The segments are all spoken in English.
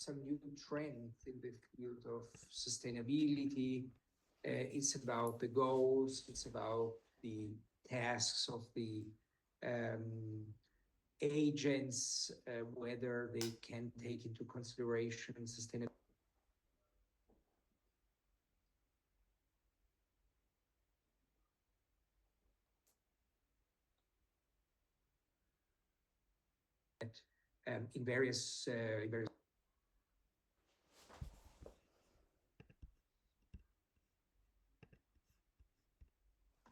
some new trends in the field of sustainability. It's about the goals, it's about the tasks of the um, agents, whether they can take into consideration sustainability in various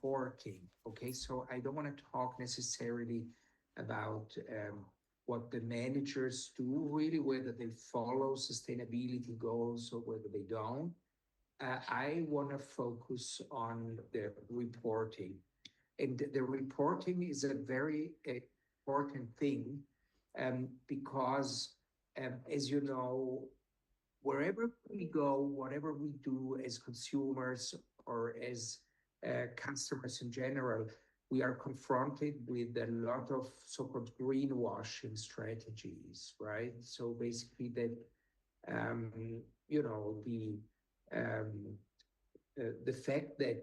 reporting. Okay, so I don't want to talk necessarily about what the managers do really, whether they follow sustainability goals or whether they don't. I want to focus on the reporting. And the reporting is a very important thing because, as you know, wherever we go, whatever we do as consumers or as customers in general, we are confronted with a lot of so-called greenwashing strategies, right? So basically, that um, you know um, the fact that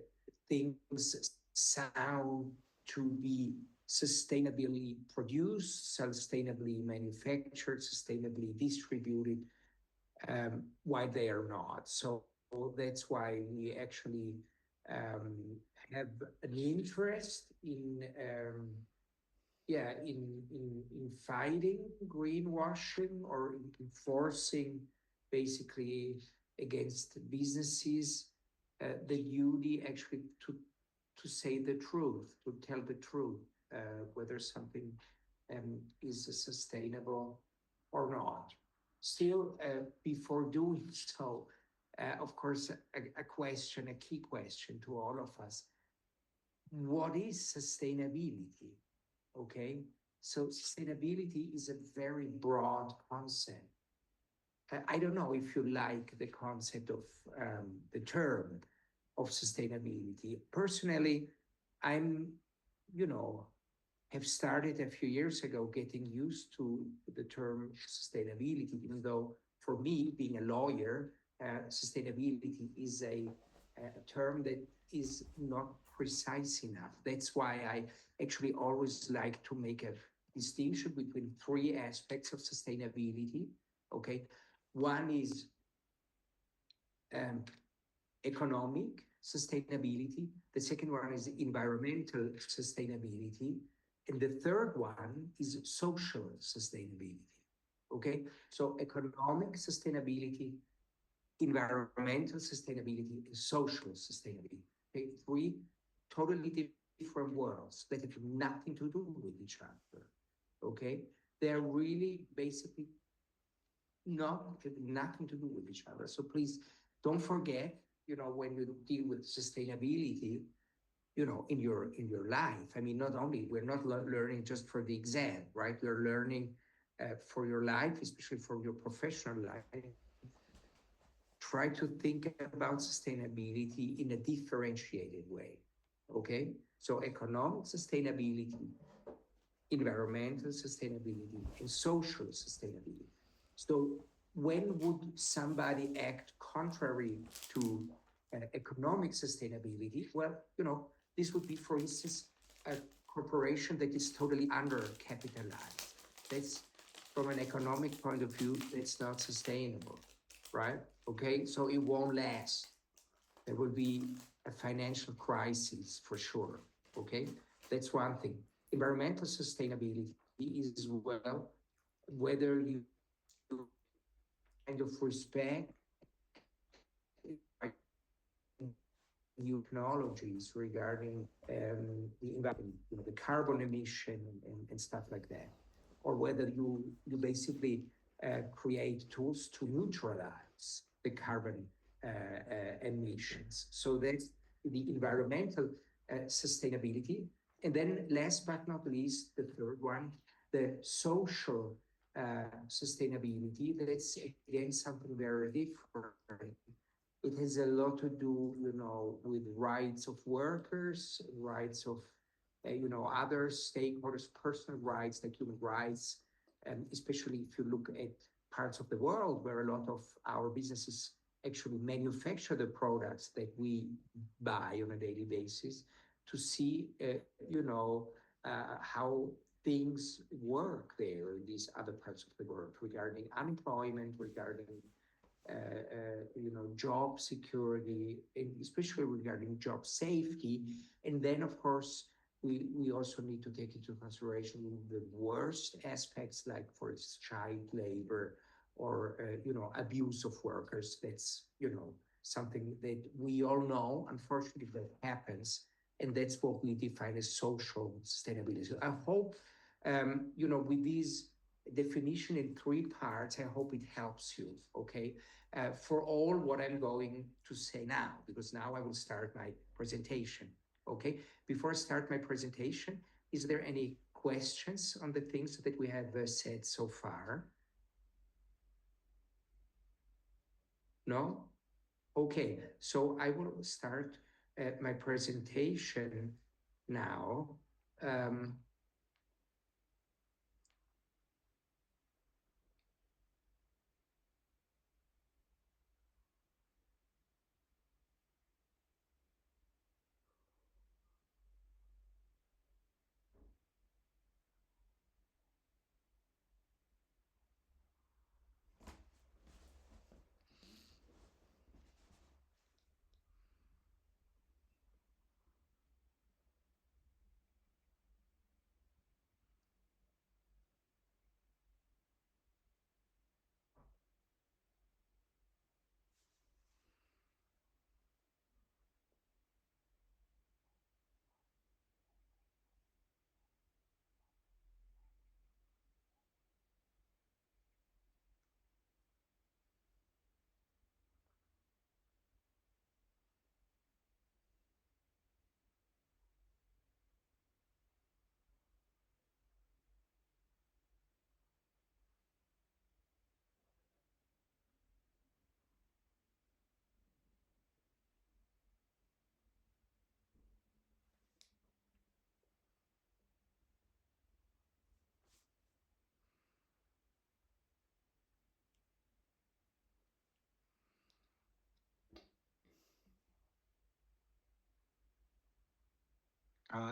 things sound to be sustainably produced, sustainably manufactured, sustainably distributed, why they are not. So that's why we actually um, have an interest in in fighting greenwashing or in enforcing basically against businesses the duty actually to say the truth, to tell the truth, whether something is sustainable or not. Still, before doing so, of course, a question, a key question to all of us: what is sustainability? Okay, so sustainability is a very broad concept. I don't know if you like the concept of the term of sustainability. Personally, I'm, you know, have started a few years ago getting used to the term sustainability, even though for me, being a lawyer, sustainability is a term that is not precise enough. That's why I actually always like to make a distinction between three aspects of sustainability. Okay, one is um, economic sustainability. The second one is environmental sustainability. And the third one is social sustainability. Okay, so economic sustainability, environmental sustainability, and social sustainability. Okay, three totally different worlds that have nothing to do with each other. Okay, they're really basically nothing to do with each other. So please don't forget, when you deal with sustainability, in your life. I mean, not only we're not learning just for the exam, right? We're learning for your life, especially for your professional life. Try to think about sustainability in a differentiated way. Okay, so economic sustainability, environmental sustainability, and social sustainability. So when would somebody act contrary to economic sustainability? Well, this would be, for instance, a corporation that is totally undercapitalized. That's, from an economic point of view, that's not sustainable, right? Okay, so it won't last. There will be a financial crisis for sure. Okay, that's one thing. Environmental sustainability is, well, whether you kind of respect new technologies regarding the environment, the carbon emission and stuff like that, or whether you basically create tools to neutralize the carbon emissions. So that's the environmental sustainability. And then last but not least, the third one, the social sustainability. That's again something very different. It has a lot to do, with rights of workers, rights of, other stakeholders, personal rights, like human rights, especially if you look at parts of the world where a lot of our businesses actually manufacture the products that we buy on a daily basis, to see, how things work there in these other parts of the world regarding unemployment, regarding job security, and especially regarding job safety. And then, of course, we also need to take into consideration the worst aspects, like for instance, child labor or abuse of workers. That's something that we all know, unfortunately, that happens, and that's what we define as social sustainability. So I hope, with this definition in three parts, I hope it helps you. Okay, for all what I'm going to say now, because now I will start my presentation. Okay, before I start my presentation, is there any questions on the things that we have said so far? No? Okay, so I will start my presentation now. Um,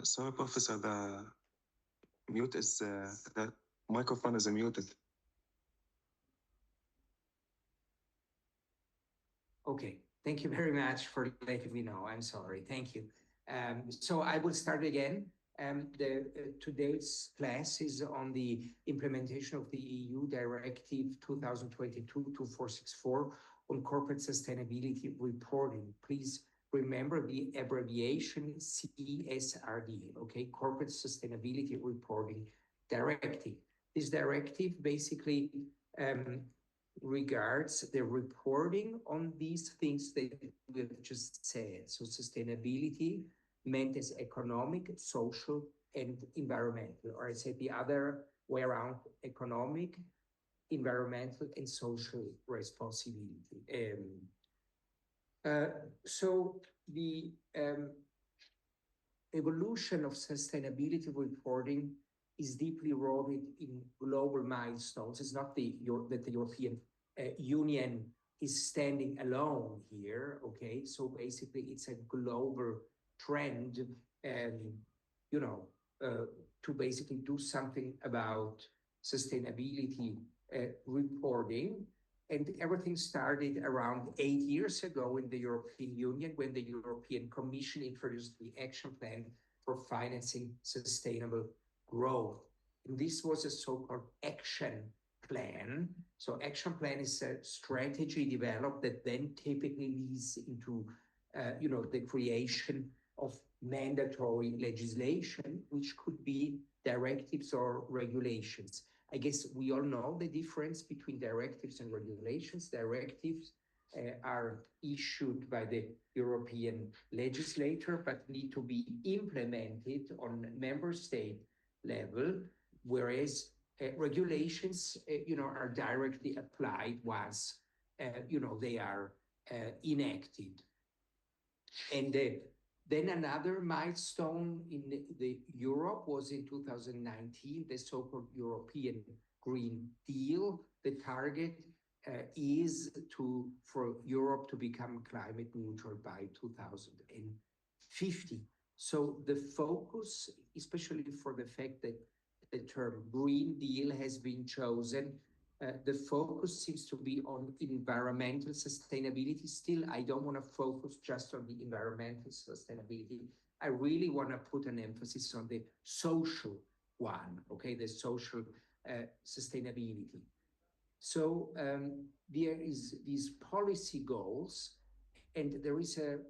Sorry, Professor, the mute is the microphone is muted. Okay, thank you very much for letting me know. I'm sorry. Thank you. So I will start again. Today's class is on the implementation of the EU Directive 2022-2464 on corporate sustainability reporting. Please remember the abbreviation CSRD, okay? Corporate Sustainability Reporting Directive. This directive basically regards the reporting on these things that we have just said. So sustainability meant as economic, social, and environmental, or I said the other way around, economic, environmental, and social responsibility. So the evolution of sustainability reporting is deeply rooted in global milestones. It's not that the European Union is standing alone here. Okay, so basically it's a global trend, and you know, to basically do something about sustainability reporting. And everything started around 8 years ago in the European Union, when the European Commission introduced the Action Plan for Financing Sustainable Growth. And this was a so-called action plan. So action plan is a strategy developed that then typically leads into the creation of mandatory legislation, which could be directives or regulations. I guess we all know the difference between directives and regulations. Directives are issued by the European legislator, but need to be implemented on member state level, whereas regulations, are directly applied once, they are enacted. And then another milestone in the Europe was in 2019, the so-called European Green Deal, the target is for Europe to become climate neutral by 2050. So the focus, especially for the fact that the term Green Deal has been chosen, the focus seems to be on environmental sustainability. Still, I don't want to focus just on the environmental sustainability. I really want to put an emphasis on the social one, okay, the social sustainability. So there is these policy goals, and there is a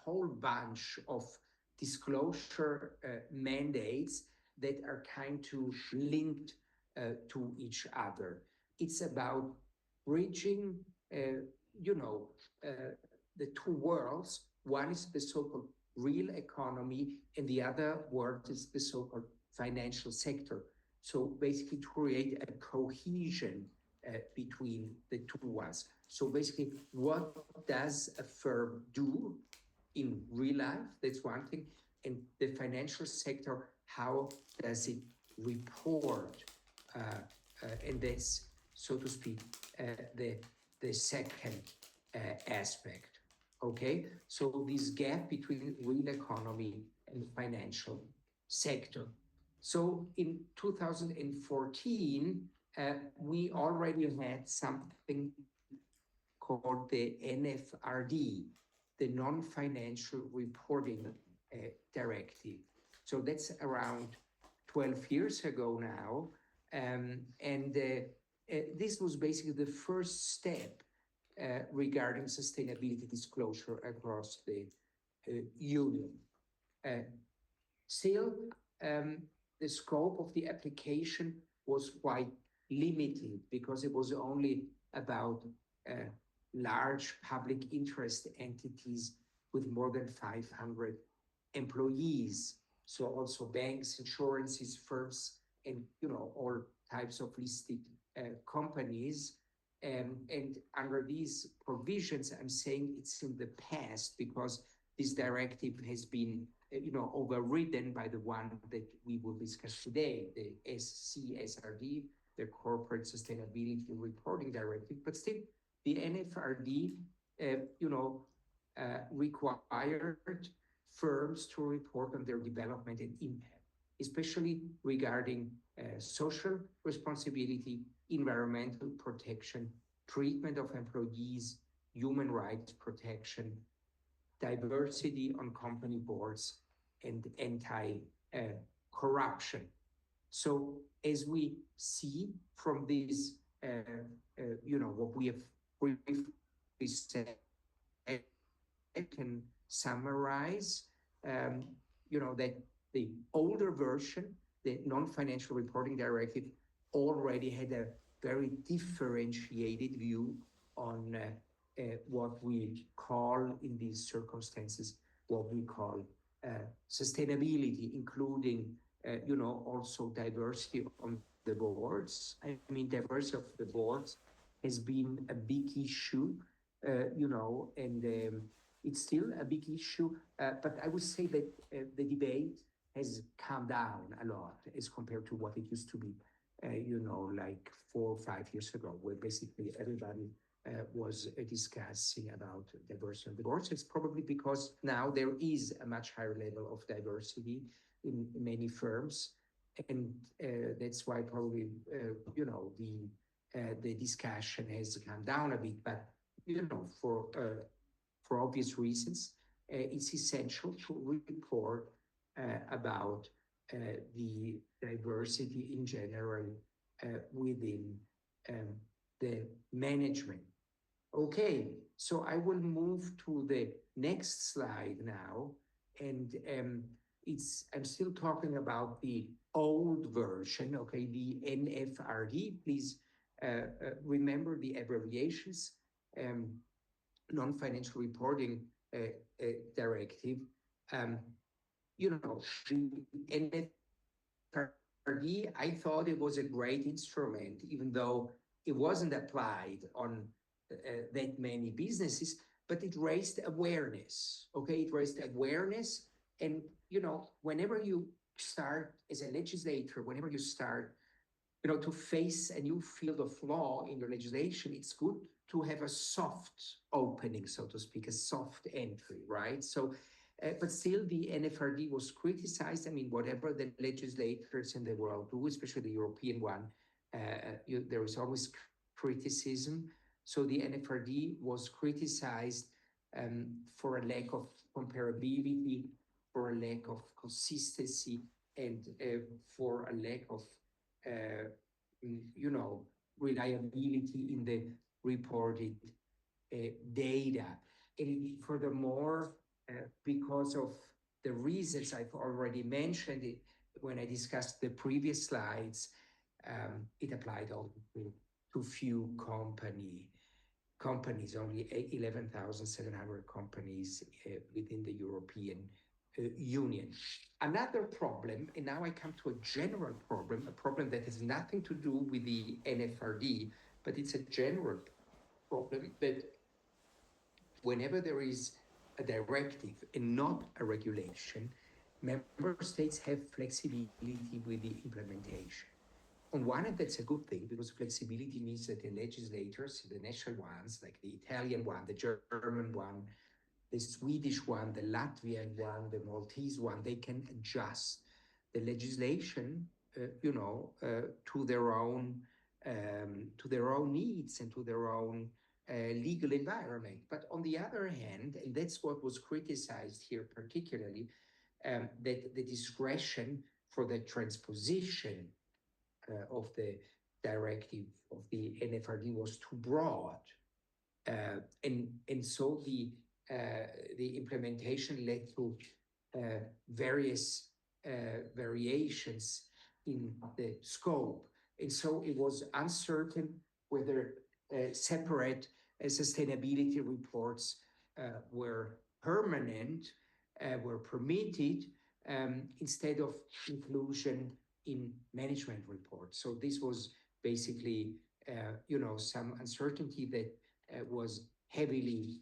whole bunch of disclosure mandates that are kind of linked to each other. It's about bridging, you know, the two worlds. One is the so-called real economy, and the other world is the so-called financial sector. So basically, to create a cohesion between the two ones. So basically, what does a firm do in real life? That's one thing. And the financial sector, how does it report? And that's, so to speak, the second aspect. Okay, so this gap between real economy and financial sector. So in 2014, we already had something called the NFRD, the Non-Financial Reporting Directive. So that's around 12 years ago now. And this was basically the first step regarding sustainability disclosure across the Union. Still, the scope of the application was quite limited because it was only about large public interest entities with more than 500 employees. So also banks, insurances, firms, and all types of listed companies. And under these provisions, I'm saying it's in the past because this directive has been overridden by the one that we will discuss today, the CSRD, the Corporate Sustainability Reporting Directive. But still, the NFRD, required firms to report on their development and impact, especially regarding social responsibility, environmental protection, treatment of employees, human rights protection, diversity on company boards, and anti-corruption. So as we see from this, what we have briefly said, I can summarize, that the older version, the non-financial reporting directive, already had a very differentiated view on what we call in these circumstances, what we call sustainability, including, also diversity on the boards. I mean, diversity of the boards has been a big issue, and it's still a big issue, but I would say that the debate has calmed down a lot as compared to what it used to be, like 4 or 5 years ago, where basically everybody was discussing about diversity on the boards. It's probably because now there is a much higher level of diversity in many firms, and that's why probably the discussion has come down a bit. But for obvious reasons, it's essential to report about the diversity in general within the management. Okay, so I will move to the next slide now, and I'm still talking about the old version, okay, the NFRD. Please remember the abbreviations. Non-financial reporting directive. The NFRD, I thought it was a great instrument, even though it wasn't applied on that many businesses, but it raised awareness, okay? It raised awareness, and, whenever you start as a legislator, whenever you start to face a new field of law in the legislation, it's good to have a soft opening, so to speak, a soft entry, right? So, but still the NFRD was criticized. I mean, whatever the legislators in the world do, especially the European one, there is always criticism. So the NFRD was criticized for a lack of comparability, for a lack of consistency, and for a lack of you know, reliability in the reported data. And furthermore, because of the reasons I've already mentioned it when I discussed the previous slides, it applied only to few companies, only 11,700 companies within the European Union. Another problem, and now I come to a general problem, a problem that has nothing to do with the NFRD, but it's a general problem that whenever there is a directive and not a regulation, member states have flexibility with the implementation. On one hand, that's a good thing because flexibility means that the legislators, the national ones, like the Italian one, the German one, the Swedish one, the Latvian one, the Maltese one, they can adjust the legislation, to their own needs and to their own legal environment. But on the other hand, and that's what was criticized here particularly, that the discretion for the transposition of the directive of the NFRD was too broad, and so the implementation led to various variations in the scope, and so it was uncertain whether separate sustainability reports were permanent, were permitted, instead of inclusion in management reports. So this was basically, some uncertainty that was heavily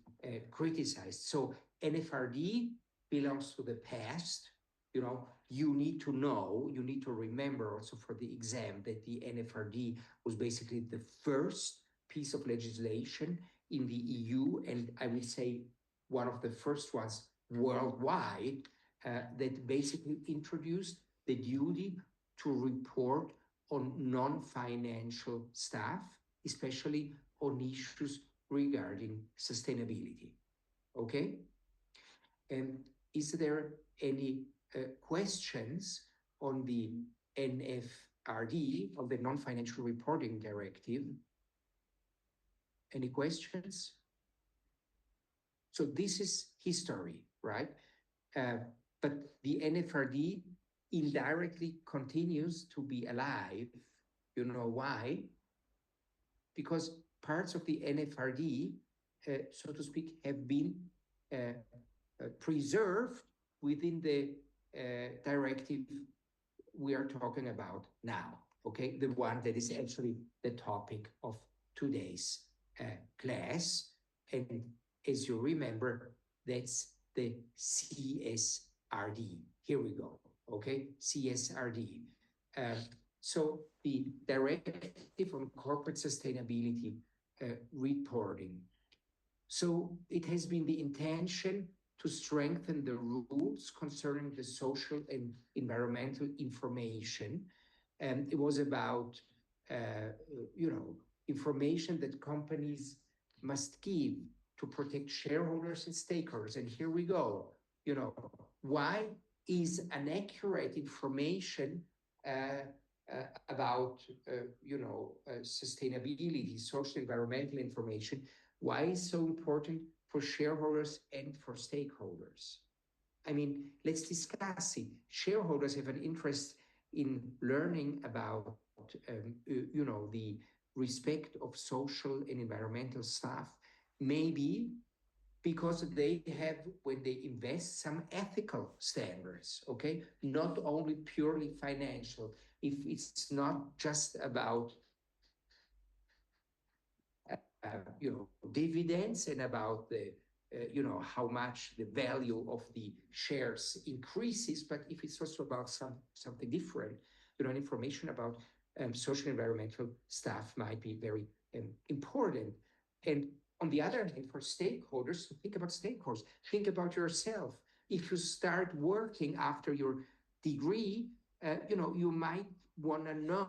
criticized. So NFRD belongs to the past. You need to know, you need to remember also for the exam that the NFRD was basically the first piece of legislation in the EU, and I would say one of the first ones worldwide that basically introduced the duty to report on non-financial staff, especially on issues regarding sustainability. Okay? And is there any questions on the NFRD, on the Non-Financial Reporting Directive? Any questions? So this is history, right? But the NFRD indirectly continues to be alive. You know why? Because parts of the NFRD, so to speak, have been preserved within the directive we are talking about now, okay? The one that is actually the topic of today's class. And as you remember, that's the CSRD. Here we go, okay? CSRD. So the Directive on Corporate Sustainability Reporting. So it has been the intention to strengthen the rules concerning the social and environmental information. And it was about, information that companies must give to protect shareholders and stakeholders. And here we go. Why is an accurate information about, sustainability, social environmental information, why is so important for shareholders and for stakeholders? I mean, let's discuss it. Shareholders have an interest in learning about, the respect of social and environmental stuff, maybe because they have, when they invest, some ethical standards, okay? Not only purely financial. If it's not just about, dividends and about the, how much the value of the shares increases, but if it's also about something different, information about social environmental stuff might be very important. And on the other hand, for stakeholders, think about stakeholders, think about yourself. If you start working after your degree, you might want to know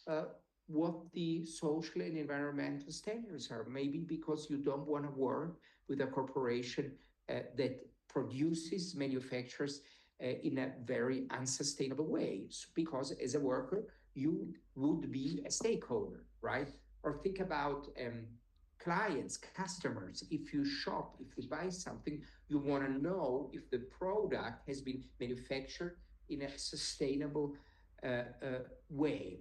uh, what the social and environmental standards are. Maybe because you don't want to work with a corporation that produces, manufactures in a very unsustainable way. Because as a worker, you would be a stakeholder, right? Or think about clients, customers. If you shop, if you buy something, you want to know if the product has been manufactured in a sustainable way.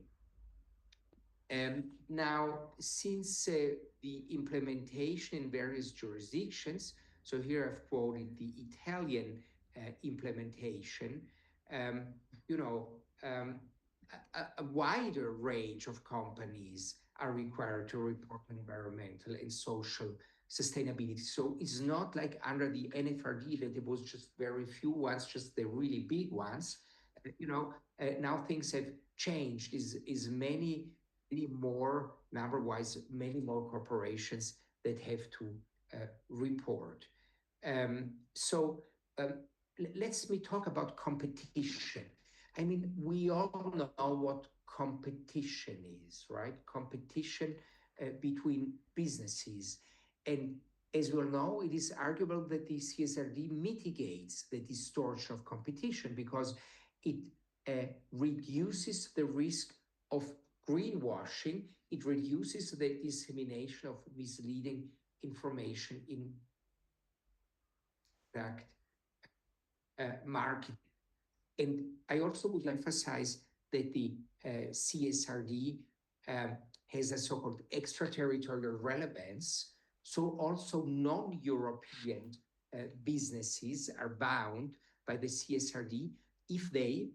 Now, since the implementation in various jurisdictions, so here I've quoted the Italian implementation, um, you know, um, a wider range of companies are required to report on environmental and social sustainability. So it's not like under the NFRD that it was just very few ones, just the really big ones. Now things have changed. Is many more number-wise, many more corporations that have to report. So let's me talk about competition. I mean, we all know what competition is, right? Competition between businesses. And as we all know, it is arguable that the CSRD mitigates the distortion of competition because it reduces the risk of greenwashing. It reduces the dissemination of misleading information in fact market. And I also would emphasize that the CSRD has a so-called extraterritorial relevance. So also non-European businesses are bound by the CSRD if they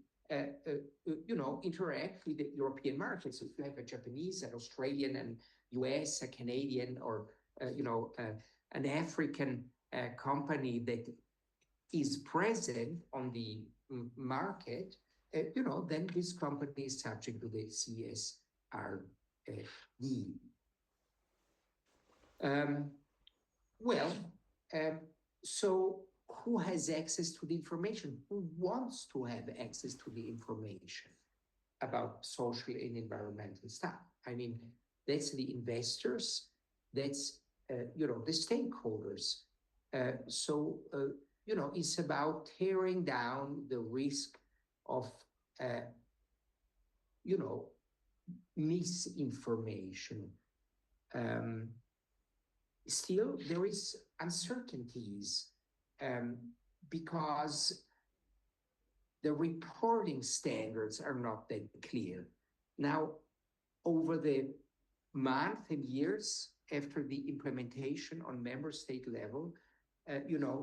interact with the European markets. So if you have a Japanese, an Australian, an US, a Canadian, or an African company that is present on the market, then this company is subject to the CSRD. Well, so who has access to the information? Who wants to have access to the information about social and environmental stuff? I mean, that's the investors, that's, the stakeholders. It's about tearing down the risk of, misinformation. Still, there is uncertainties because the reporting standards are not that clear. Now, over the month and years after the implementation on member state level,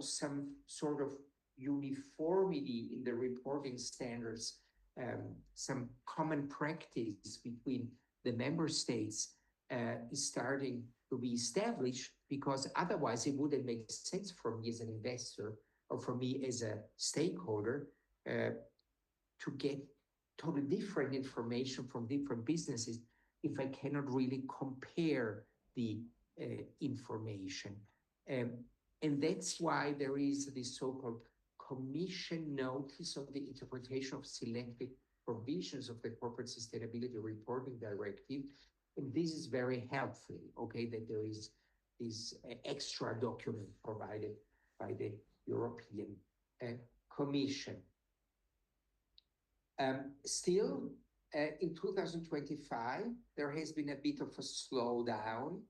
some sort of uniformity in the reporting standards, some common practice between the member states is starting to be established, because otherwise it wouldn't make sense for me as an investor or for me as a stakeholder to get totally different information from different businesses if I cannot really compare the information. And that's why there is this so-called Commission Notice of the Interpretation of Selected Provisions of the Corporate Sustainability Reporting Directive. And this is very helpful, okay, that there is this extra document provided by the European Commission. Still, in 2025, there has been a bit of a slowdown.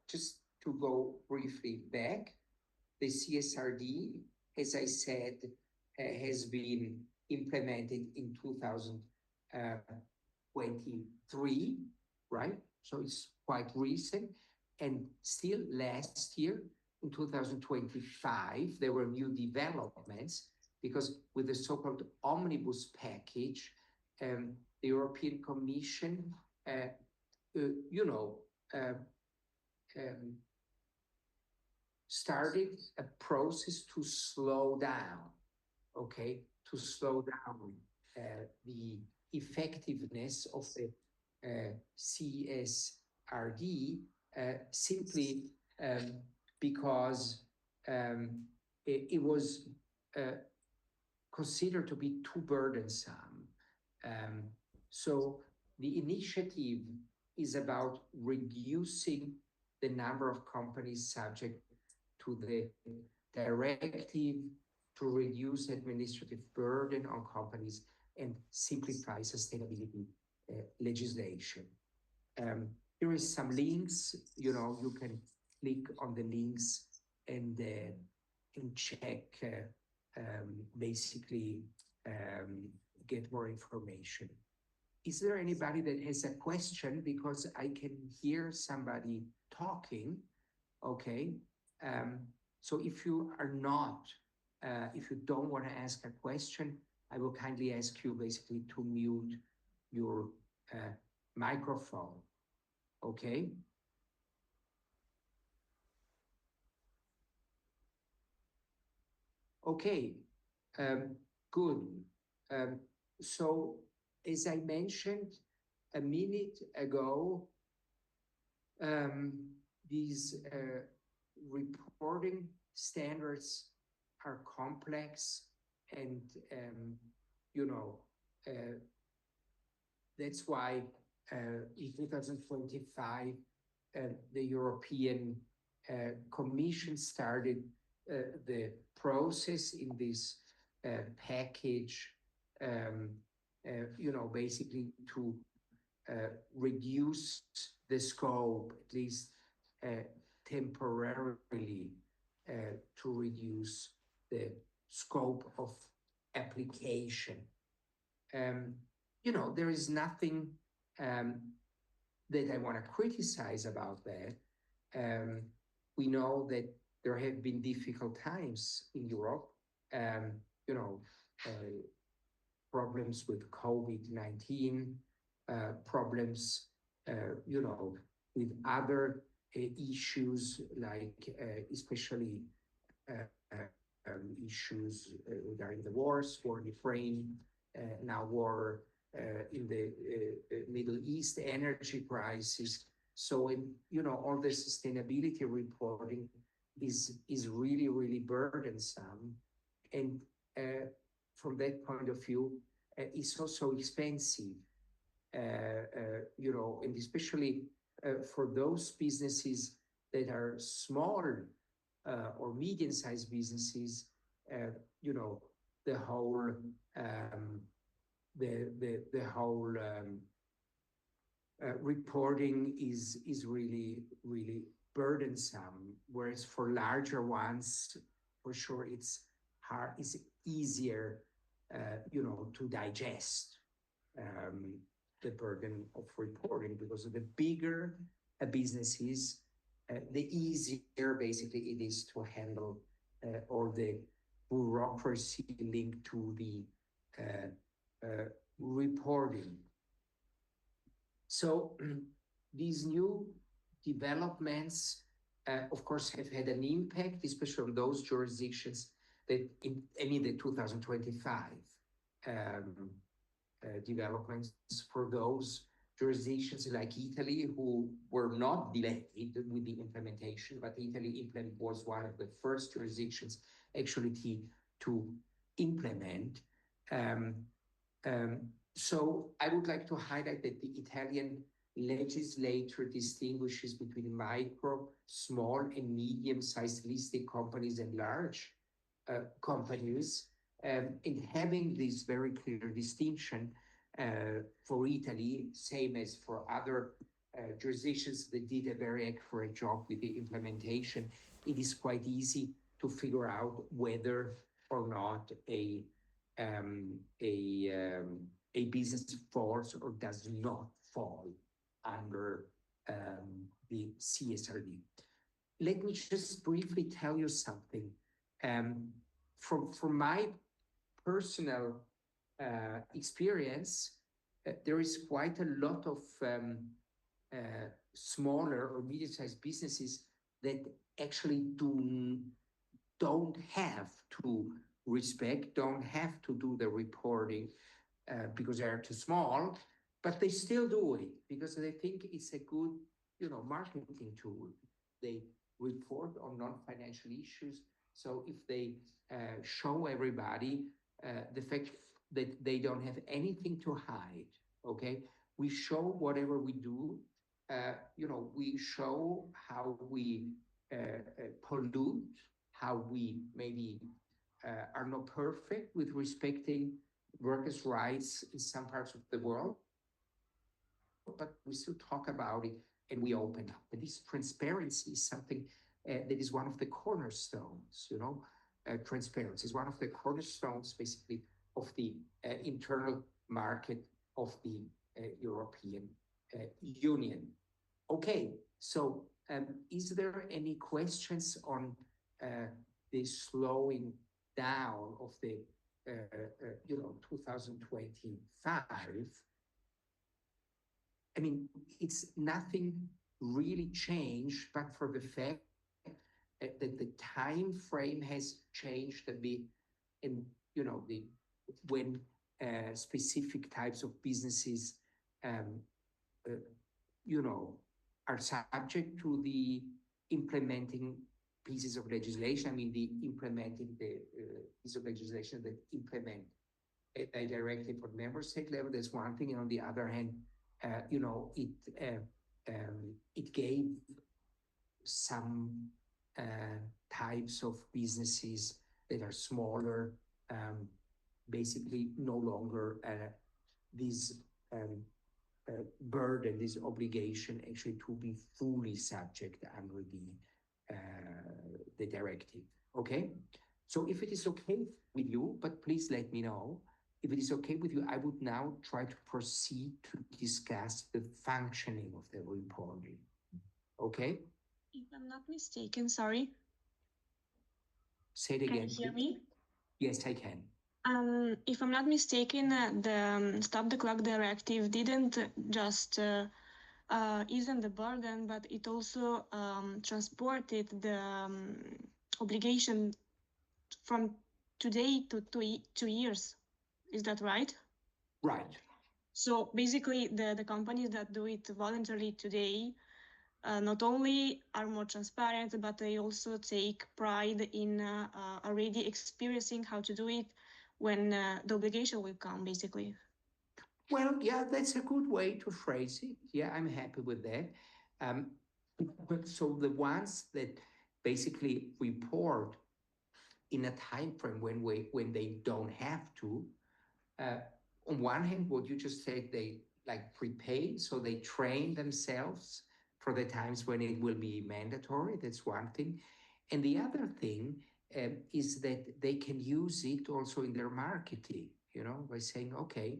Just to go briefly back, the CSRD, as I said, has been implemented in 2023, right? So it's quite recent. And still last year, in 2025, there were new developments, because with the so-called omnibus package, the European Commission, started a process to slow down, okay, to slow down the effectiveness of the CSRD simply because it was considered to be too burdensome. Um, so the initiative is about reducing the number of companies subject to the directive to reduce administrative burden on companies and simplify sustainability legislation. Here is some links. You can click on the links and check, basically get more information. Is there anybody that has a question? Because I can hear somebody talking. Okay. So if you are not, if you don't want to ask a question, I will kindly ask you basically to mute your microphone. Okay. Okay. Good. So as I mentioned a minute ago, these reporting standards are complex, and that's why in 2025 the European Commission started the process in this package, basically to reduce the scope, at least temporarily, to reduce the scope of application. There is nothing that I want to criticize about that. We know that there have been difficult times in Europe, problems with COVID-19, problems, with other issues, like especially issues regarding the war in Ukraine, now war in the Middle East, energy crisis. So, all the sustainability reporting is really, really burdensome. And from that point of view, it's also expensive, and especially for those businesses that are small or medium-sized businesses, the whole reporting is really, really burdensome. Whereas for larger ones, for sure, it's easier, to digest the burden of reporting, because the bigger a business is, the easier basically it is to handle all the bureaucracy linked to the reporting. So these new developments, of course, have had an impact, especially on those jurisdictions that in the 2025 developments, for those jurisdictions like Italy, who were not delayed with the implementation, but Italy was one of the first jurisdictions actually to implement. So I would like to highlight that the Italian legislature distinguishes between micro, small, and medium-sized listed companies and large companies. And having this very clear distinction for Italy, same as for other jurisdictions that did a very accurate job with the implementation, it is quite easy to figure out whether or not a business falls or does not fall under the CSRD. Let me just briefly tell you something. From my personal experience, there is quite a lot of smaller or medium-sized businesses that actually don't have to do the reporting. because they are too small, but they still do it because they think it's a good, marketing tool. They report on non-financial issues. So if they show everybody the fact that they don't have anything to hide, okay, we show whatever we do. We show how we pollute, how we maybe are not perfect with respecting workers' rights in some parts of the world, but we still talk about it and we open up. And this transparency is something that is one of the cornerstones, transparency is one of the cornerstones, basically, of the internal market of the European Union. Okay, so is there any questions on the slowing down of the 2025? I mean, it's nothing really changed, but for the fact that the time frame has changed a bit, and when specific types of businesses, are subject to the implementing pieces of legislation. I mean, the implementing the piece of legislation that implement a directive on member state level. That's one thing, and on the other hand, it gave some types of businesses that are smaller, basically no longer this burden, this obligation actually to be fully subject under the directive. Okay, so if it is okay with you, but please let me know. If it is okay with you, I would now try to proceed to discuss the functioning of the reporting. Okay? If I'm not mistaken, sorry. Say it again. Can you hear me? Yes, I can. If I'm not mistaken, the Stop the Clock directive didn't just ease the burden, but it also transported the obligation from today to 2 years. Is that right? Right. So basically, the companies that do it voluntarily today not only are more transparent, but they also take pride in already experiencing how to do it when the obligation will come, basically. Well, yeah, that's a good way to phrase it. Yeah, I'm happy with that. So the ones that basically report in a time frame when they don't have to, on one hand, what you just said, they like prepay, so they train themselves for the times when it will be mandatory. That's one thing. And the other thing is that they can use it also in their marketing, by saying, okay,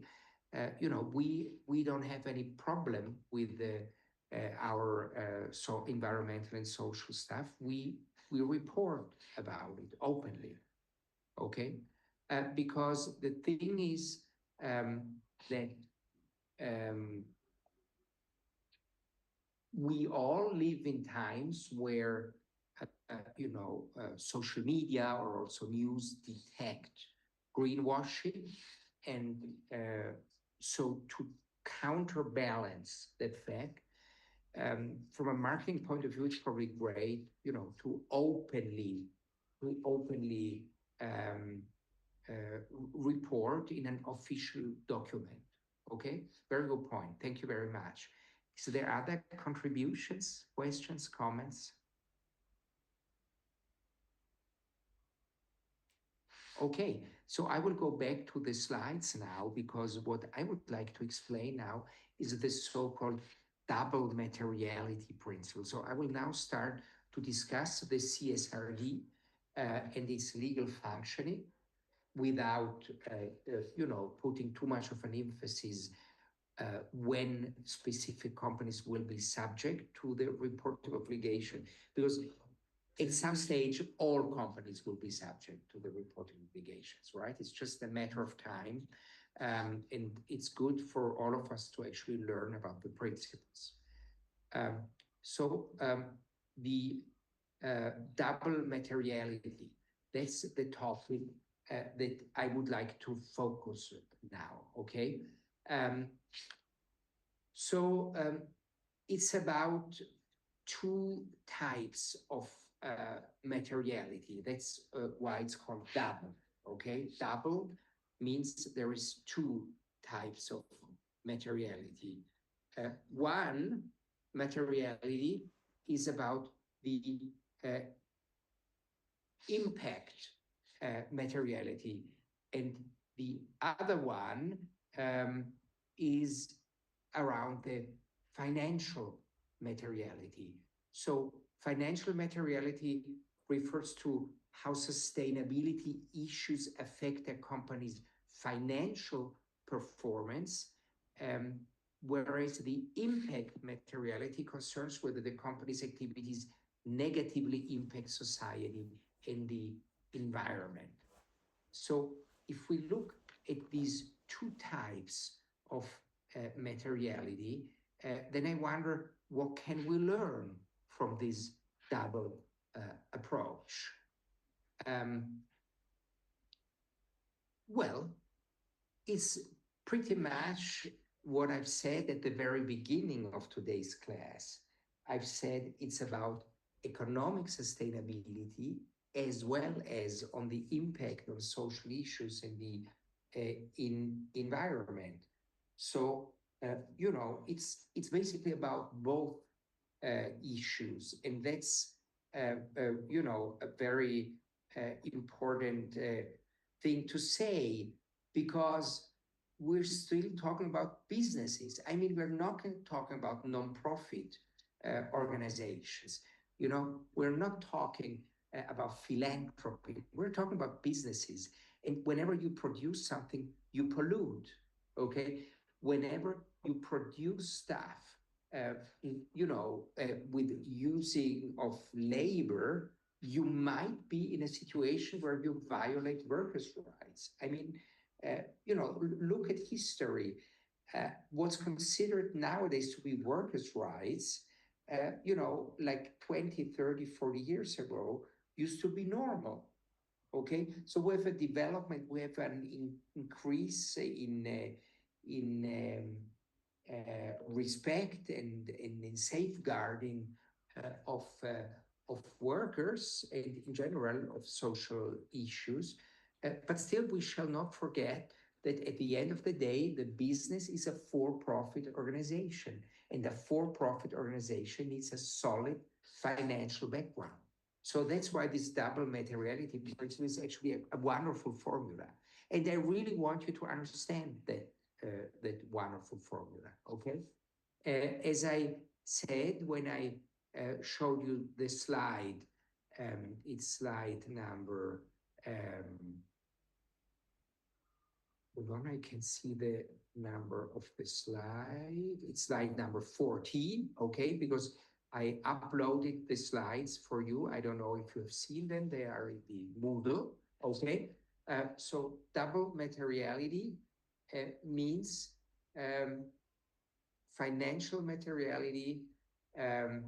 we don't have any problem with our environmental and social stuff. We report about it openly, okay? Because the thing is that we all live in times where social media or also news detect greenwashing, and so to counterbalance that fact, from a marketing point of view, it's probably great, to openly report in an official document. Okay, very good point. Thank you very much. So there are other contributions, questions, comments? Okay, so I will go back to the slides now, because what I would like to explain now is the so-called double materiality principle. So I will now start to discuss the CSRD and its legal functioning without, putting too much of an emphasis when specific companies will be subject to the reporting obligation, because at some stage, all companies will be subject to the reporting obligations, right? It's just a matter of time. And it's good for all of us to actually learn about the principles. The double materiality, that's the topic that I would like to focus now, okay? So it's about two types of materiality. That's why it's called double, okay? Double means there is two types of materiality. One materiality is about the impact materiality, and the other one is around the financial materiality. So financial materiality refers to how sustainability issues affect a company's financial performance, whereas the impact materiality concerns whether the company's activities negatively impact society and the environment. So if we look at these two types of materiality, then I wonder, what can we learn from this double approach? Well, it's pretty much what I've said at the very beginning of today's class. I've said it's about economic sustainability as well as on the impact on social issues and the environment. So, it's basically about both issues, and that's, a very important thing to say, because we're still talking about businesses. I mean, we're not talking about non-profit organizations. We're not talking about philanthropy. We're talking about businesses. And whenever you produce something, you pollute, okay? Whenever you produce stuff, with using of labor, you might be in a situation where you violate workers' rights. I mean, look at history. What's considered nowadays to be workers' rights, like 20, 30, 40 years ago, used to be normal. Okay, so we have a development, we have an increase in respect and in safeguarding of workers and in general of social issues. But still, we shall not forget that at the end of the day, the business is a for-profit organization, and a for-profit organization needs a solid financial background. So that's why this double materiality principle is actually a wonderful formula. And I really want you to understand that wonderful formula, okay? As I said when I showed you the slide, it's slide number, hold on, I can see the number of the slide. It's slide number 14, okay? Because I uploaded the slides for you. I don't know if you have seen them. They are in the Moodle, okay? So double materiality means financial materiality, and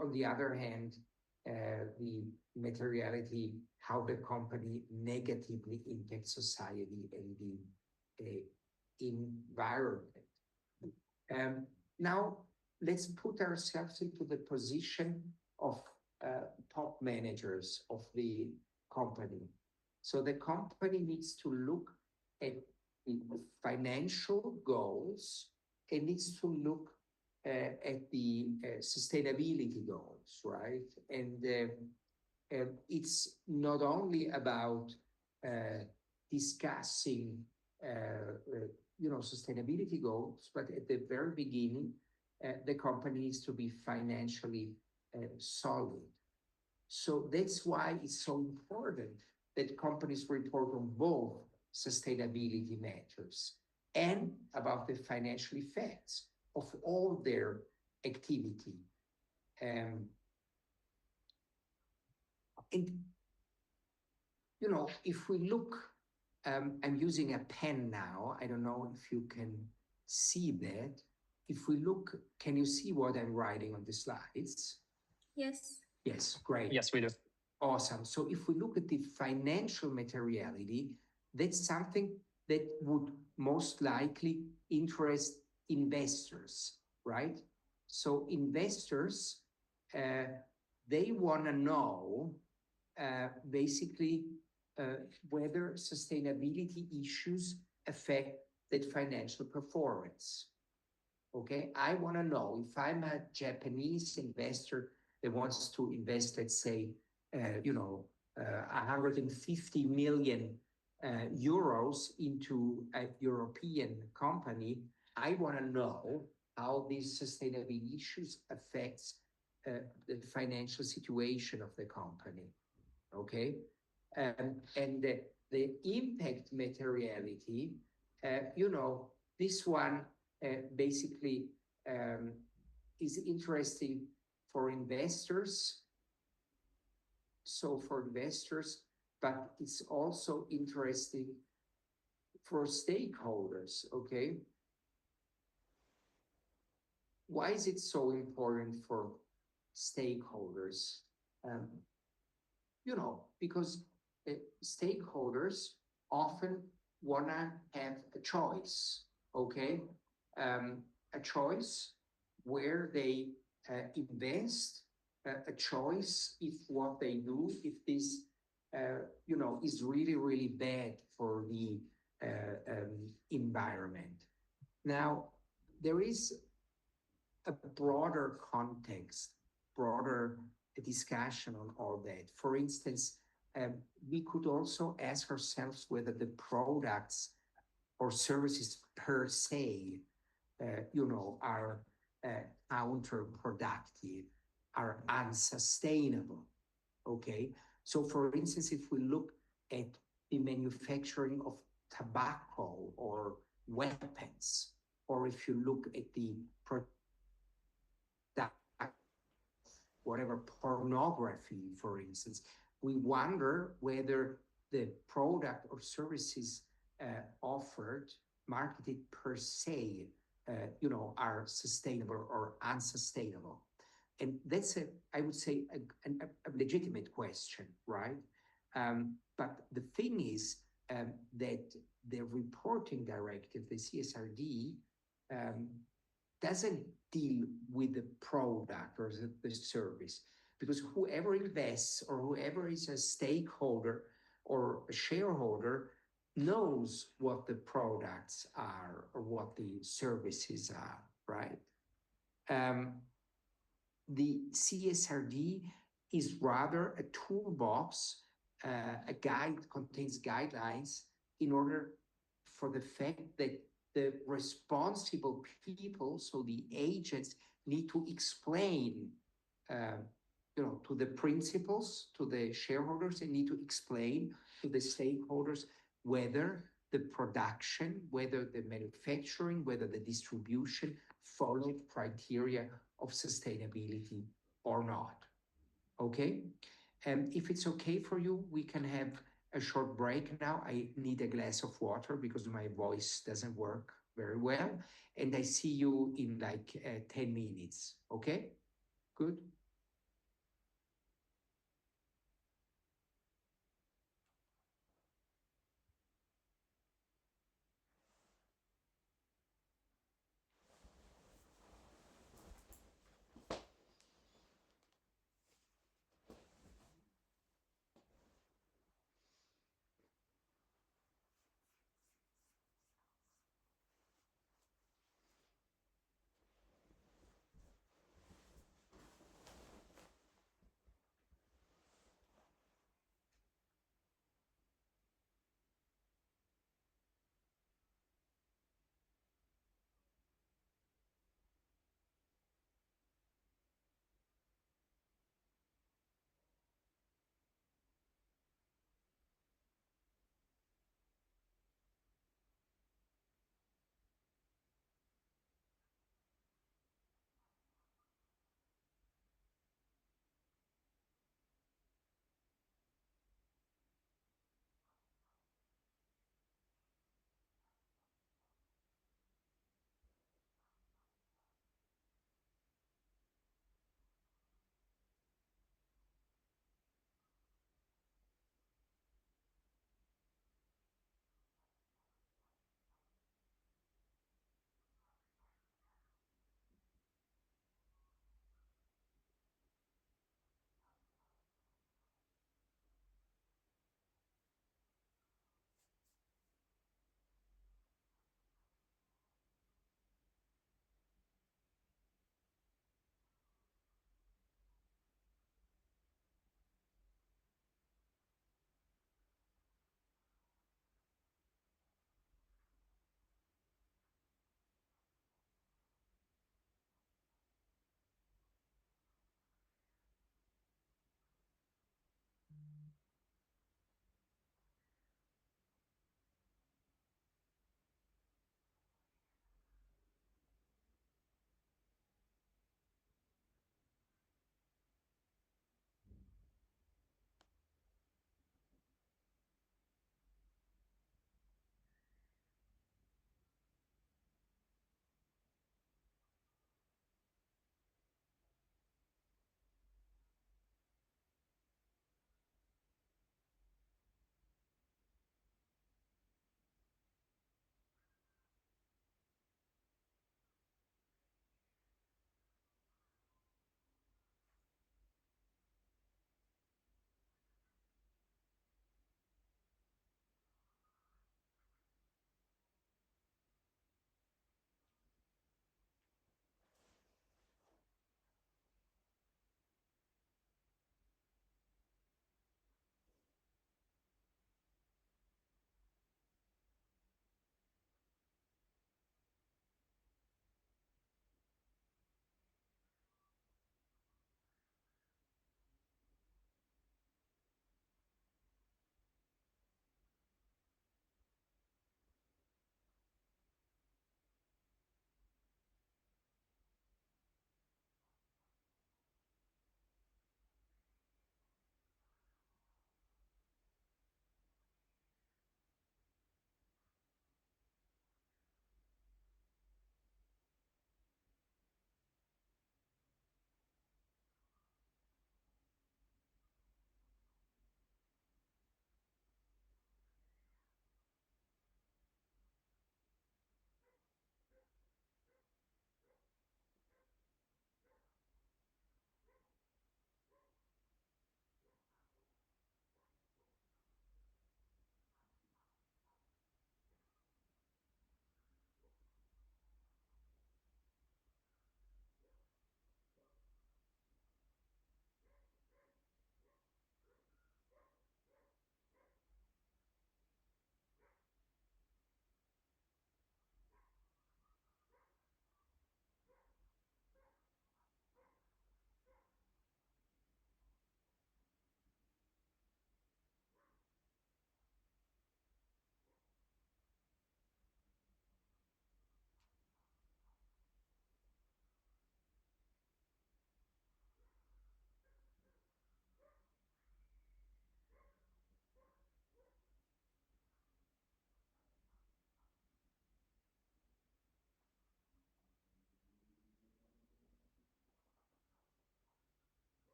on the other hand, the materiality, how the company negatively impacts society and the environment. Now, let's put ourselves into the position of top managers of the company. So the company needs to look at the financial goals and needs to look at the sustainability goals, right? And it's not only about discussing sustainability goals, but at the very beginning, the company needs to be financially solid. So that's why it's so important that companies report on both sustainability matters and about the financial effects of all their activity. And if we look, I'm using a pen now. I don't know if you can see that. If we look, can you see what I'm writing on the slides? Yes. Yes, great. Yes, we do. Awesome. So if we look at the financial materiality, that's something that would most likely interest investors, right? So investors, they want to know basically whether sustainability issues affect that financial performance. Okay, I want to know if I'm a Japanese investor that wants to invest, let's say, 150 million euros into a European company. I want to know how these sustainability issues affects the financial situation of the company. Okay, and the impact materiality, this one basically is interesting for investors. So for investors, but it's also interesting for stakeholders. Okay, why is it so important for stakeholders? Um, because stakeholders often want to have a choice, okay? A choice where they invest, a choice if what they do, if this, is really, really bad for the environment. Now, there is a broader context, broader discussion on all that. For instance, we could also ask ourselves whether the products or services per se, are counterproductive, are unsustainable. Okay, so for instance, if we look at the manufacturing of tobacco or weapons, or if you look at the whatever pornography, for instance, we wonder whether the product or services offered, marketed per se, are sustainable or unsustainable. And that's I would say, a legitimate question, right? But the thing is that the reporting directive, the CSRD, doesn't deal with the product or the service, because whoever invests or whoever is a stakeholder or a shareholder knows what the products are or what the services are, right? The CSRD is rather a toolbox, a guide, contains guidelines in order for the fact that the responsible people, so the agents, need to explain, to the principals, to the shareholders, and need to explain to the stakeholders whether the production, whether the manufacturing, whether the distribution followed criteria of sustainability or not. Okay? And if it's okay for you, we can have a short break now. I need a glass of water because my voice doesn't work very well. And I see you in like 10 minutes. Okay? Good.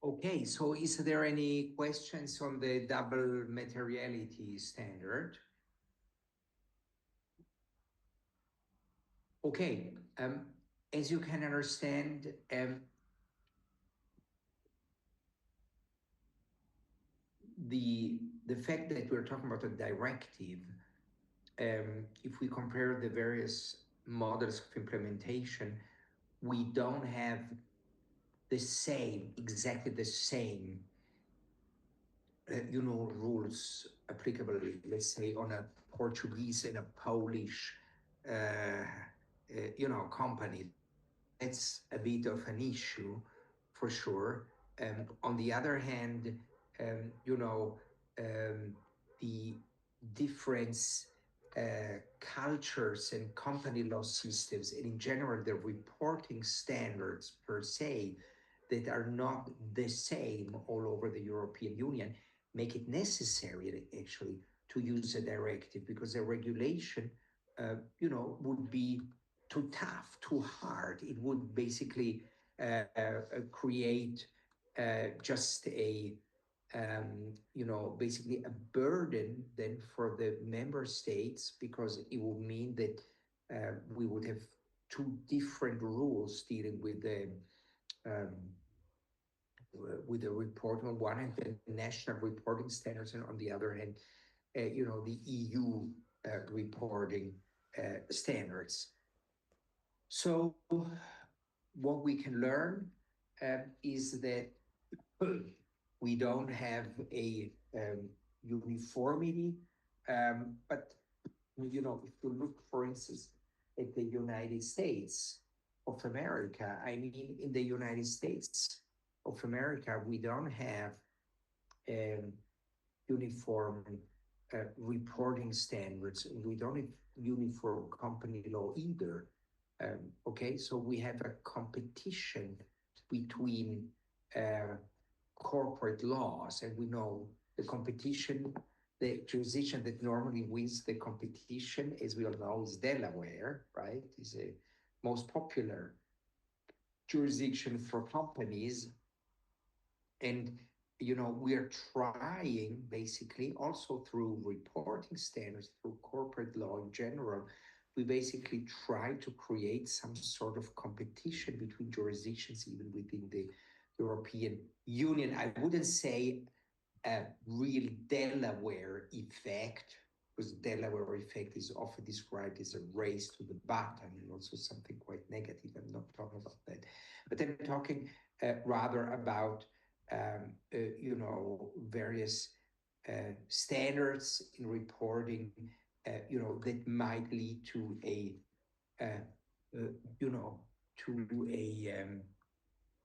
Okay, so is there any questions on the double materiality standard? Okay, as you can understand, the fact that we're talking about a directive, if we compare the various models of implementation, we don't have exactly the same, rules applicable, let's say, on a Portuguese and a Polish, company. That's a bit of an issue for sure. On the other hand, um, you know, the difference cultures and company law systems, and in general, the reporting standards per se, that are not the same all over the European Union, make it necessary actually to use a directive, because a regulation, would be too tough, too hard. It would basically create just basically a burden then for the member states, because it would mean that we would have two different rules dealing um, with the report on one hand, the national reporting standards, and on the other hand, the EU reporting standards. So what we can learn is that we don't have a uniformity, but if you look, for instance, at the United States of America, I mean, in the United States of America, we don't have um, uniform reporting standards, and we don't have uniform company law either. Okay, so we have a competition between corporate laws, and we know the competition, the jurisdiction that normally wins the competition, as we all know, is Delaware, right? Is a most popular jurisdiction for companies. And we are trying, basically, also through reporting standards, through corporate law in general, we basically try to create some sort of competition between jurisdictions, even within the European Union. I wouldn't say a real Delaware effect, because Delaware effect is often described as a race to the bottom, and also something quite negative. I'm not talking about that, but I'm talking rather about various standards in reporting, that might lead to a, uh, you know,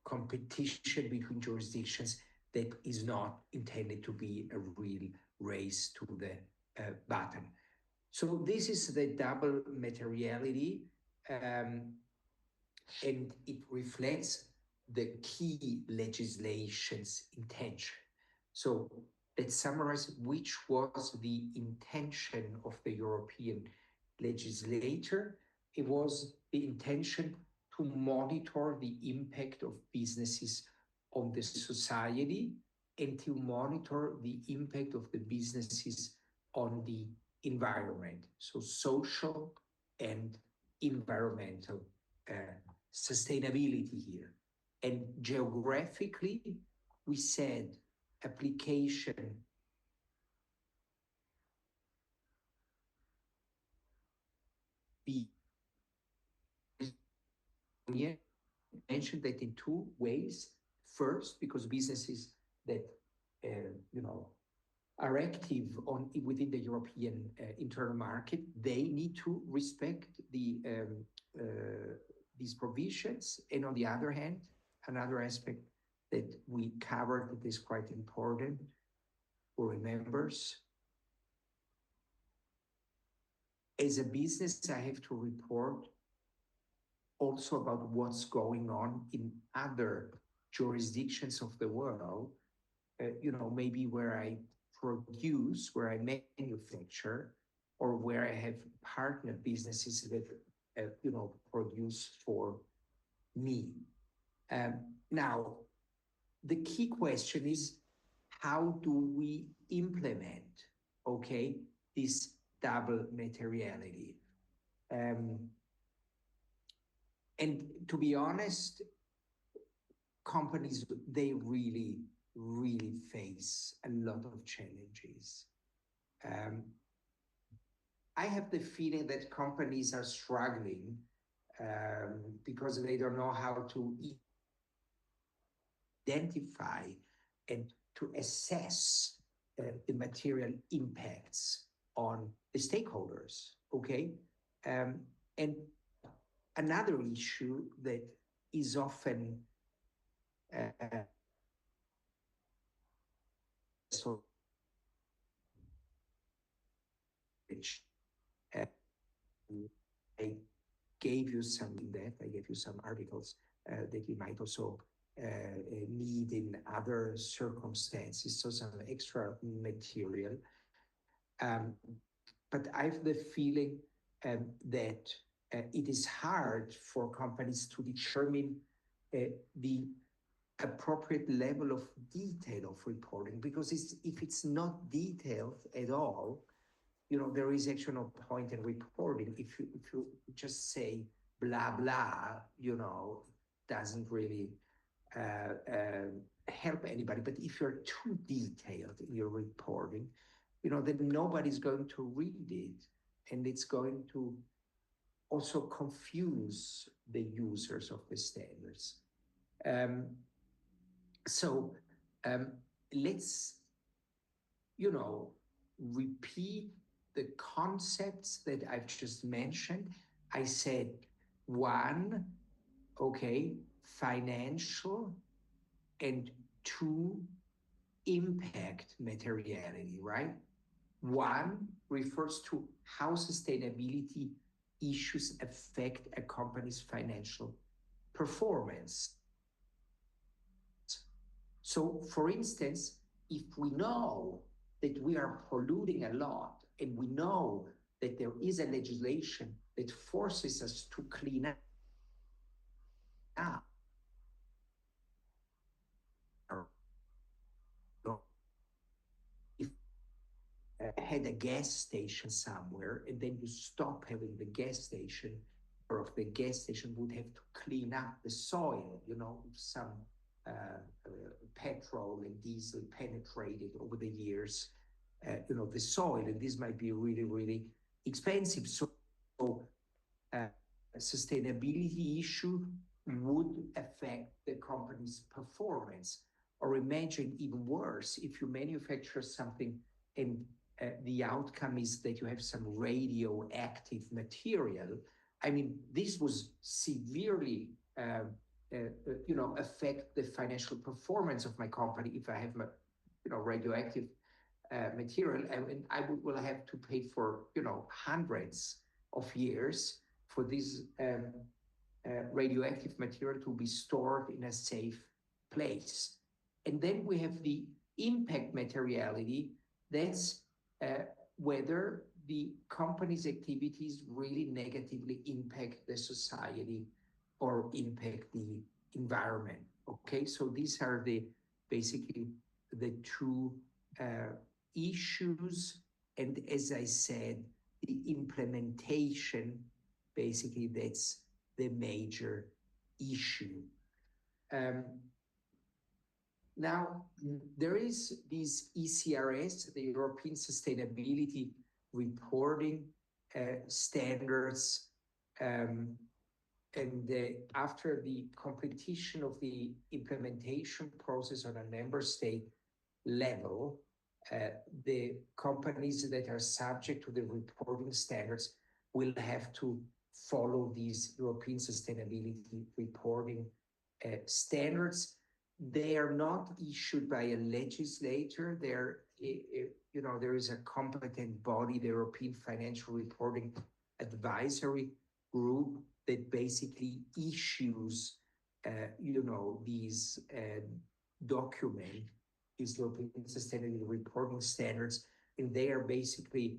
competition between jurisdictions that is not intended to be a real race to the bottom. So this is the double materiality, and it reflects the key legislation's intention. So let's summarize which was the intention of the European legislator. It was the intention to monitor the impact of businesses on the society, and to monitor the impact of the businesses on the environment. So social and environmental sustainability here. And geographically, we said application be mentioned that in two ways. First, because businesses that are active within the European internal market, they need to respect these provisions. And on the other hand, another aspect that we covered that is quite important for members. As a business, I have to report also about what's going on in other jurisdictions of the world, maybe where I produce, where I manufacture, or where I have partner businesses that, produce for me. Now, the key question is, how do we implement, okay, this double materiality? And to be honest, companies, they really, really face a lot of challenges. Um, I have the feeling that companies are struggling because they don't know how to identify and to assess the material impacts on the stakeholders. Okay, and another issue that is often uh, so which uh, I gave you some in that. I gave you some articles that you might also need in other circumstances, so some extra material. Um, but I have the feeling that it is hard for companies to determine the appropriate level of detail of reporting, because if it's not detailed at all, there is actually no point in reporting. If you just say blah blah, doesn't really help anybody. But if you're too detailed in your reporting, then nobody's going to read it, and it's going to also confuse the users of the standards. Um, so um, let's, repeat the concepts that I've just mentioned. I said one, okay, financial, and two, impact materiality, right? One refers to how sustainability issues affect a company's financial performance. So, for instance, if we know that we are polluting a lot, and we know that there is a legislation that forces us to clean up, if had a gas station somewhere, and then you stop having the gas station, or if the gas station would have to clean up the soil, some petrol and diesel penetrated over the years, the soil, and this might be really, really expensive. So a sustainability issue would affect the company's performance. Or imagine even worse, if you manufacture something and the outcome is that you have some radioactive material. I mean, this was severely affect the financial performance of my company if I have radioactive material, and I will have to pay for hundreds of years for this radioactive material to be stored in a safe place. And then we have the impact materiality. That's whether the company's activities really negatively impact the society or impact the environment. Okay, so these are basically the two issues. And as I said, the implementation, basically that's the major issue. Now, there is this ECRS, the European Sustainability Reporting Standards, and after the completion of the implementation process on a member state level, the companies that are subject to the reporting standards will have to follow these European Sustainability Reporting standards. They are not issued by a legislator. There is a competent body, the European Financial Reporting Advisory Group, that basically issues, these documents, these European Sustainability Reporting Standards, and they are basically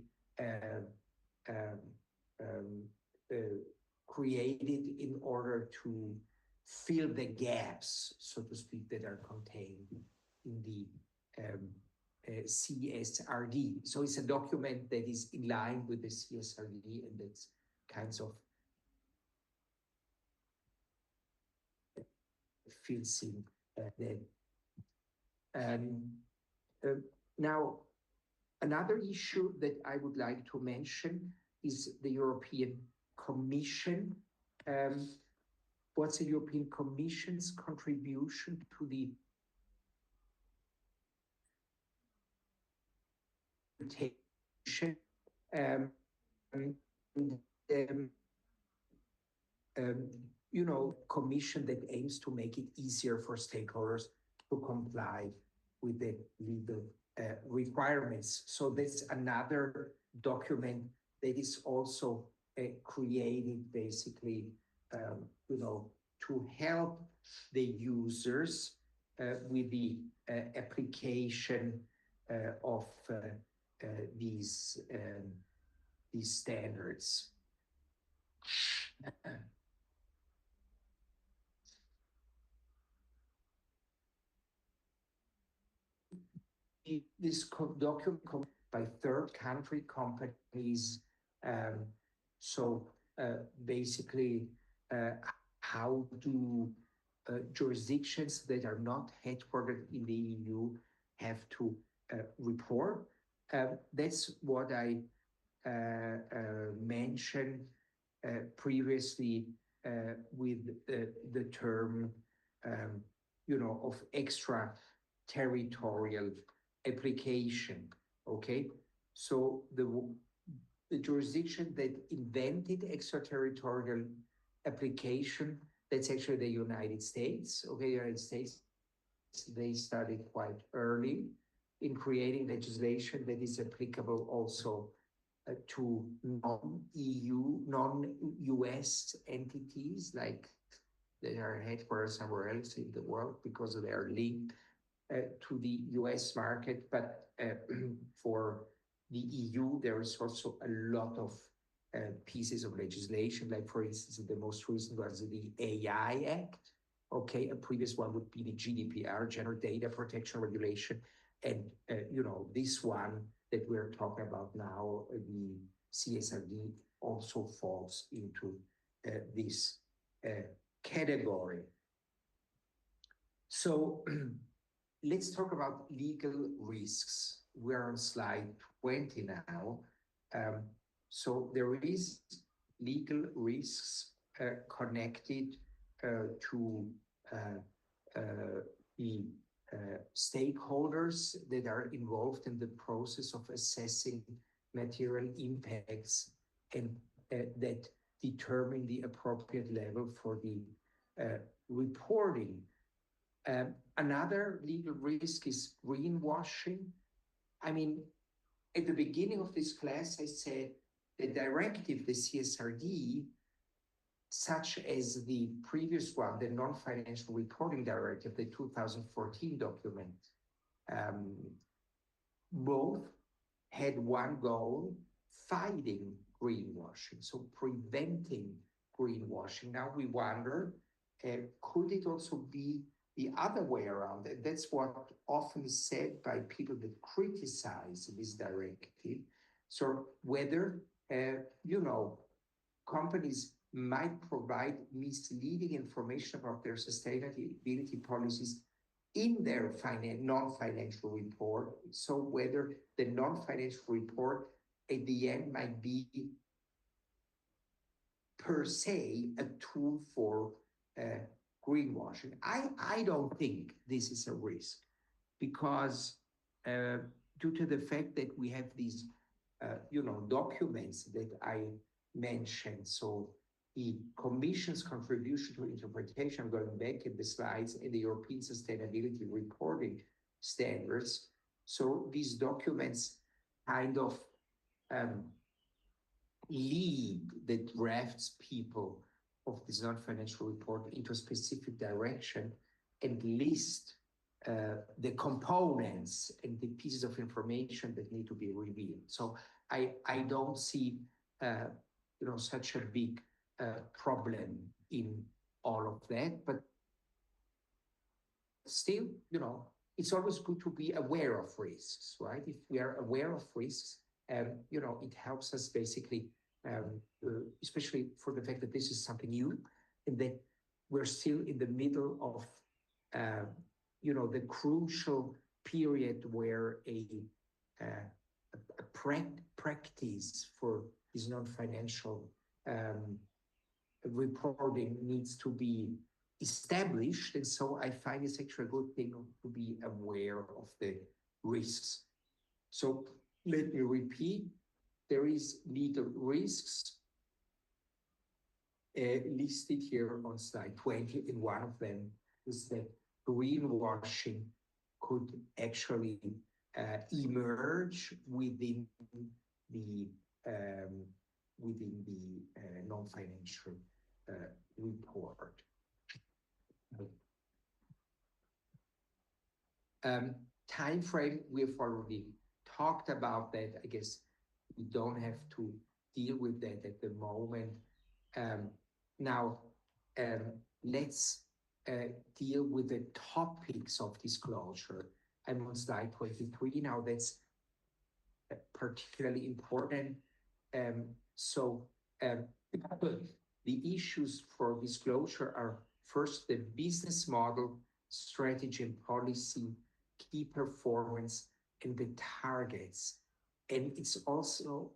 created in order to fill the gaps, so to speak, that are contained in the CSRD. So it's a document that is in line with the CSRD, and that's kinds of fills in that. Now, another issue that I would like to mention is the European Commission. What's the European Commission's contribution to the implementation? Commission that aims to make it easier for stakeholders to comply with the legal requirements. So that's another document that is also created basically, to help the users with the application of these standards. This document by third country companies. Basically, how do jurisdictions that are not headquartered in the EU have to report? That's what I mentioned previously with the term, of extraterritorial application. Okay, so the jurisdiction that invented extraterritorial application, that's actually the United States. Okay, the United States, they started quite early in creating legislation that is applicable also to non-EU, non-US entities, like that are headquartered somewhere else in the world because they are linked to the US market. But for the EU, there is also a lot of pieces of legislation, like for instance, the most recent was the AI Act. Okay, a previous one would be the GDPR, General Data Protection Regulation. And, this one that we're talking about now, the CSRD, also falls into this category. So let's talk about legal risks. We're on slide 20 now. So there is legal risks connected to the stakeholders that are involved in the process of assessing material impacts and that determine the appropriate level for the reporting. Another legal risk is greenwashing. I mean, at the beginning of this class, I said the directive, the CSRD, such as the previous one, the Non-Financial Reporting Directive, the 2014 document, both had one goal: fighting greenwashing, so preventing greenwashing. Now we wonder, could it also be the other way around? And that's what often is said by people that criticize this directive. So whether, companies might provide misleading information about their sustainability policies in their non-financial report. So whether the non-financial report at the end might be per se a tool for greenwashing. I don't think this is a risk, because due to the fact that we have these documents that I mentioned, so the Commission's contribution to interpretation, going back in the slides, in the European Sustainability Reporting Standards. So these documents kind of lead the drafts people of this non-financial report into a specific direction and list the components and the pieces of information that need to be revealed. So I don't see such a big problem in all of that, but still, it's always good to be aware of risks, right? If we are aware of risks, it helps us basically, especially for the fact that this is something new and that we're still in the middle of, the crucial period where a practice for this non-financial reporting needs to be established. And so I find it's actually a good thing to be aware of the risks. So let me repeat, there is legal risks listed here on slide 20, and one of them is that greenwashing could actually emerge within the non-financial report. Time frame, we've already talked about that. I guess we don't have to deal with that at the moment. Now, let's deal with the topics of disclosure. I'm on slide 23 now. That's particularly important. The issues for disclosure are first the business model, strategy and policy, key performance, and the targets. And it's also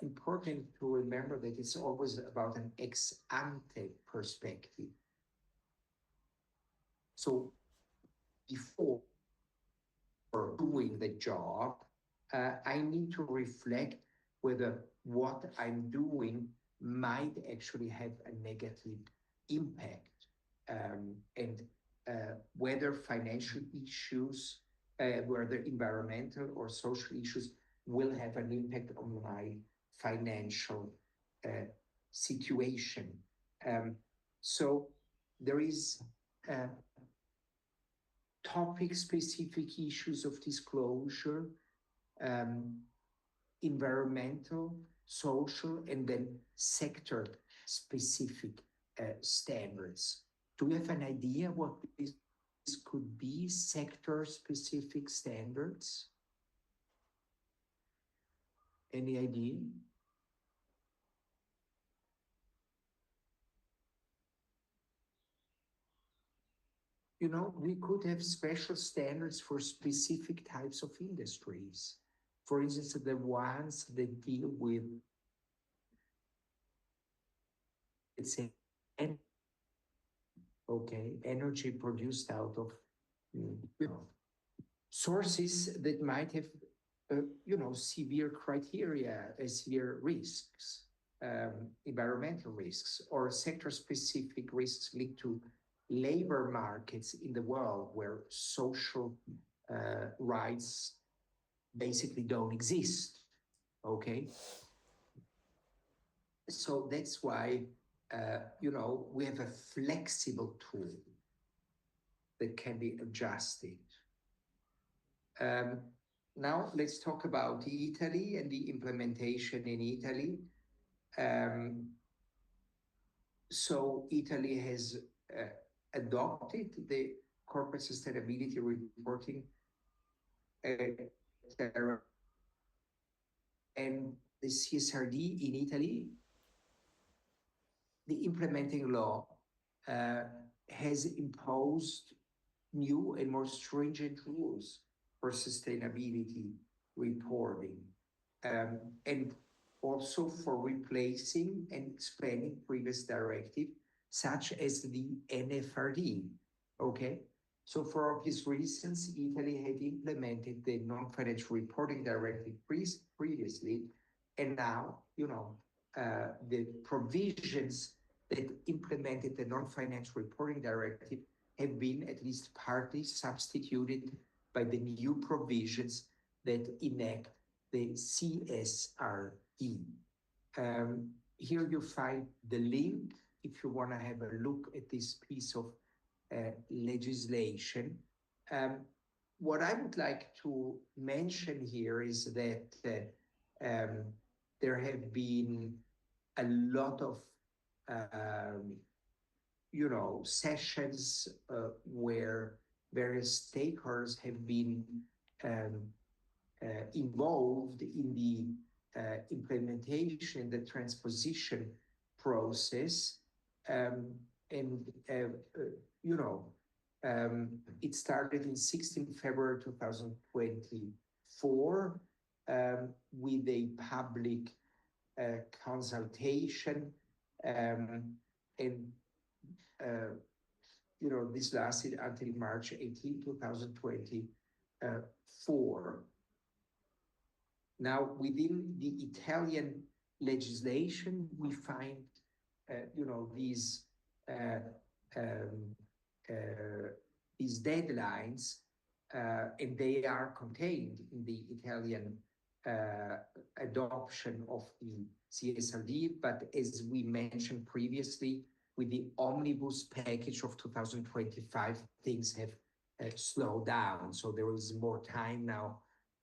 important to remember that it's always about an ex ante perspective. So before doing the job, I need to reflect whether what I'm doing might actually have a negative impact, and whether financial issues, whether environmental or social issues will have an impact on my financial situation. So there is topic-specific issues of disclosure, environmental, social, and then sector-specific standards. Do you have an idea what this could be, sector-specific standards? Any idea? We could have special standards for specific types of industries. For instance, the ones that deal with, let's say, energy produced out of sources that might have severe criteria, severe risks, environmental risks, or sector-specific risks linked to labor markets in the world where social rights basically don't exist. So that's why we have a flexible tool that can be adjusted. Now let's talk about Italy and the implementation in Italy. So Italy has adopted the corporate sustainability reporting and the CSRD in Italy. The implementing law has imposed new and more stringent rules for sustainability reporting, and also for replacing and expanding previous directive, such as the NFRD. So for obvious reasons, Italy had implemented the non-financial reporting directive previously, and now, the provisions that implemented the non-financial reporting directive have been at least partly substituted by the new provisions that enact the CSRD. Here you find the link if you want to have a look at this piece of legislation. What I would like to mention here is that there have been a lot of sessions where various stakeholders have been um, involved in the implementation, the transposition process. And, you know, it started in 16 February 2024 with a public consultation. And this lasted until March 18, 2024. Now, within the Italian legislation, we find, these deadlines, and they are contained in the Italian adoption of the CSRD. But as we mentioned previously, with the omnibus package of 2025, things have slowed down. So there is more time now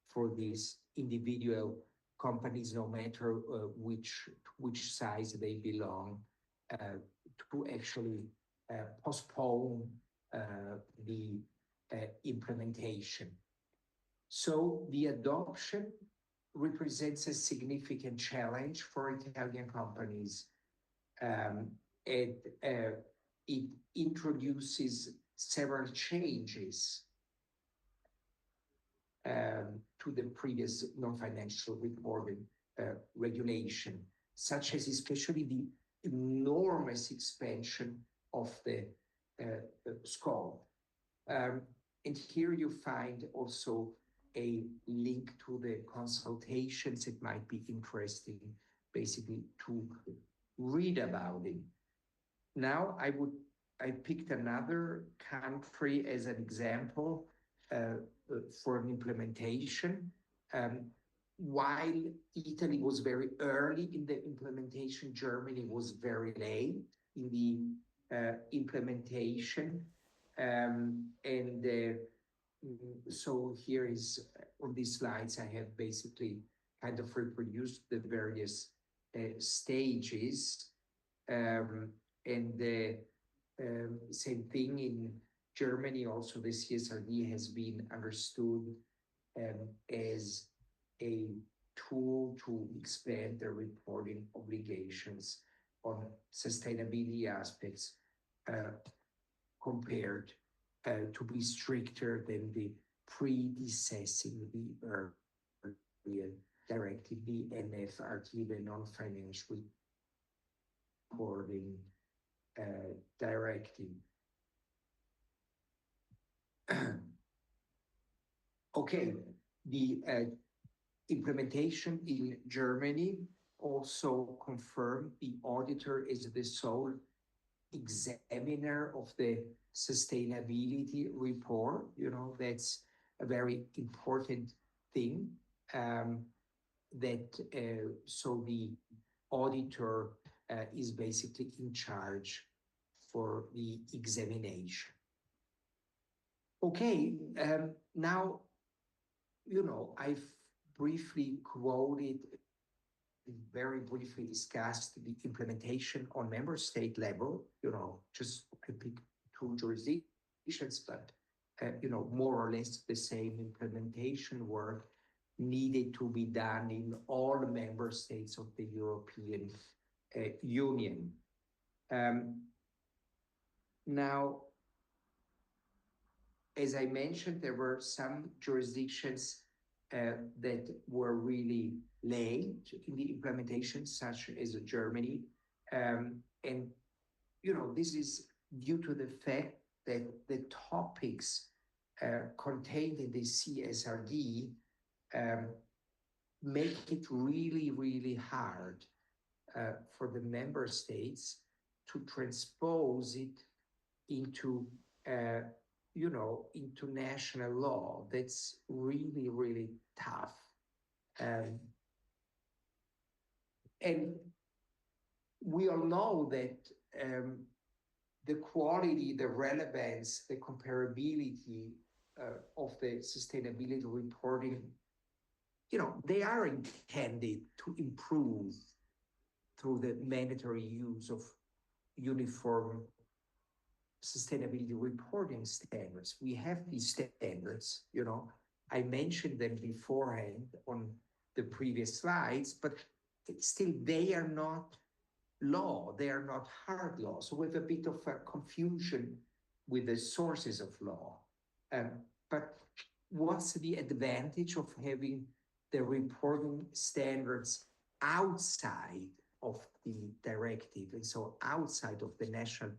for these individual companies, no matter which size they belong, to actually postpone the implementation. So the adoption represents a significant challenge for Italian companies. It introduces several changes to the previous non-financial reporting regulation, such as especially the enormous expansion of the scope. And here you find also a link to the consultations. It might be interesting, basically, to read about it. Now, I picked another country as an example for an implementation. While Italy was very early in the implementation, Germany was very late in the implementation. So here is, on these slides, I have basically kind of reproduced the various stages. Same thing in Germany. Also, the CSRD has been understood as a tool to expand the reporting obligations on sustainability aspects compared to be stricter than the predecessing the earlier directive, the NFRT, the non-financial reporting directive. Okay, the implementation in Germany also confirmed the auditor is the sole examiner of the sustainability report. That's a very important thing. So the auditor is basically in charge for the examination. Okay, now, I've briefly quoted, very briefly discussed the implementation on member state level. Just I pick two jurisdictions, but more or less the same implementation work needed to be done in all the member states of the European Union. Now, as I mentioned, there were some jurisdictions that were really late in the implementation, such as Germany. This is due to the fact that the topics contained in the CSRD make it really, really hard for the member states to transpose it into into national law. That's really, really tough. And we all know that the quality, the relevance, the comparability of the sustainability reporting, they are intended to improve through the mandatory use of uniform sustainability reporting standards. We have these standards, I mentioned them beforehand on the previous slides, but still they are not law, they are not hard law. So we have a bit of a confusion with the sources of law. But what's the advantage of having the reporting standards outside of the directive, and so outside of the national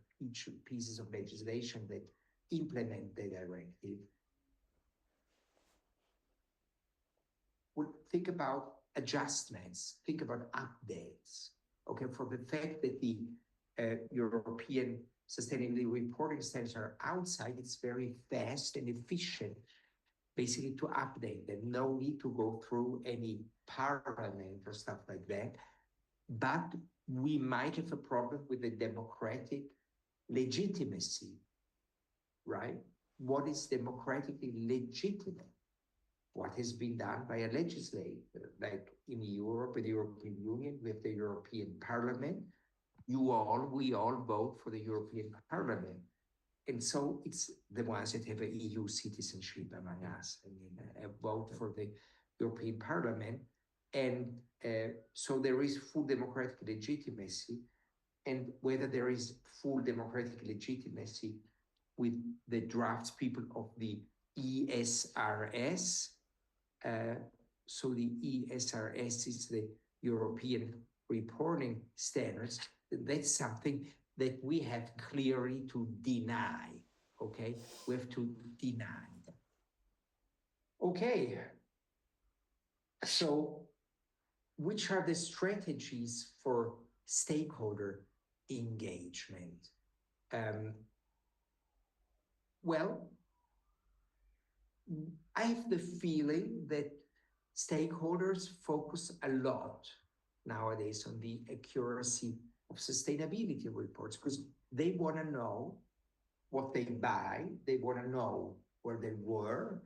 pieces of legislation that implement the directive? Well, think about adjustments, think about updates, okay, for the fact that the European sustainability reporting standards are outside, it's very fast and efficient, basically, to update them. No need to go through any parliament or stuff like that. But we might have a problem with the democratic legitimacy, right? What is democratically legitimate? What has been done by a legislator, like in Europe, in the European Union, with the European Parliament. We all vote for the European Parliament. And so it's the ones that have an EU citizenship among us. I mean, a vote for the European Parliament. And so there is full democratic legitimacy. And whether there is full democratic legitimacy with the draftspeople of the ESRS, so the ESRS is the European reporting standards, that's something that we have clearly to deny, okay? We have to deny them. Okay, so which are the strategies for stakeholder engagement? Well, I have the feeling that stakeholders focus a lot nowadays on the accuracy of sustainability reports because they want to know what they buy, they want to know where they work.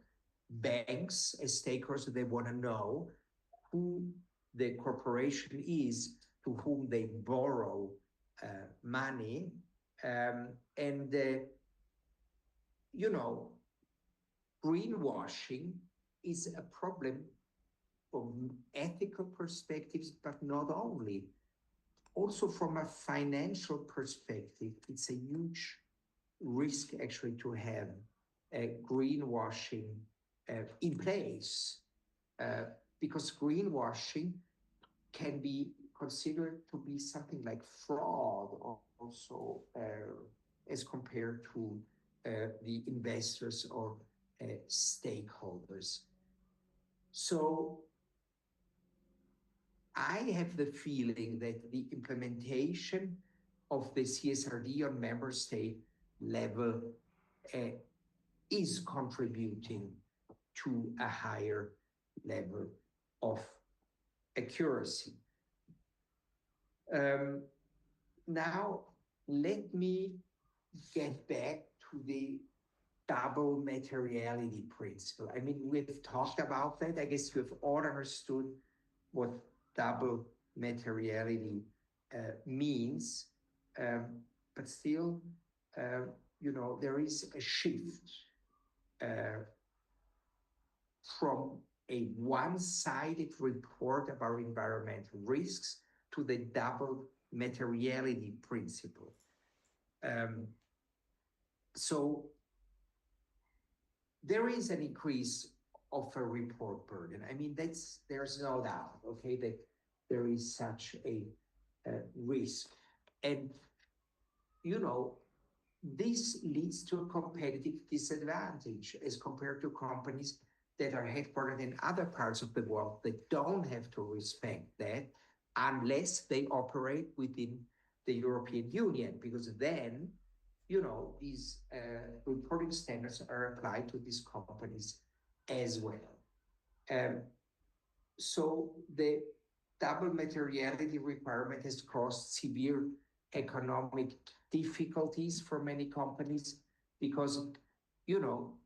Banks as stakeholders, they want to know who the corporation is to whom they borrow money. Greenwashing is a problem from ethical perspectives, but not only. Also from a financial perspective, it's a huge risk actually to have greenwashing in place, because greenwashing can be considered to be something like fraud also as compared to the investors or stakeholders. So I have the feeling that the implementation of the CSRD on member state level is contributing to a higher level of accuracy. Now, let me get back to the double materiality principle. I mean, we've talked about that. I guess you have all understood what double materiality means, but still, there is a shift from a one-sided report about environmental risks to the double materiality principle. So there is an increase of a report burden. I mean, there's no doubt, okay, that there is such a risk. And, this leads to a competitive disadvantage as compared to companies that are headquartered in other parts of the world that don't have to respect that unless they operate within the European Union, because then, these reporting standards are applied to these companies as well. So the double materiality requirement has caused severe economic difficulties for many companies because,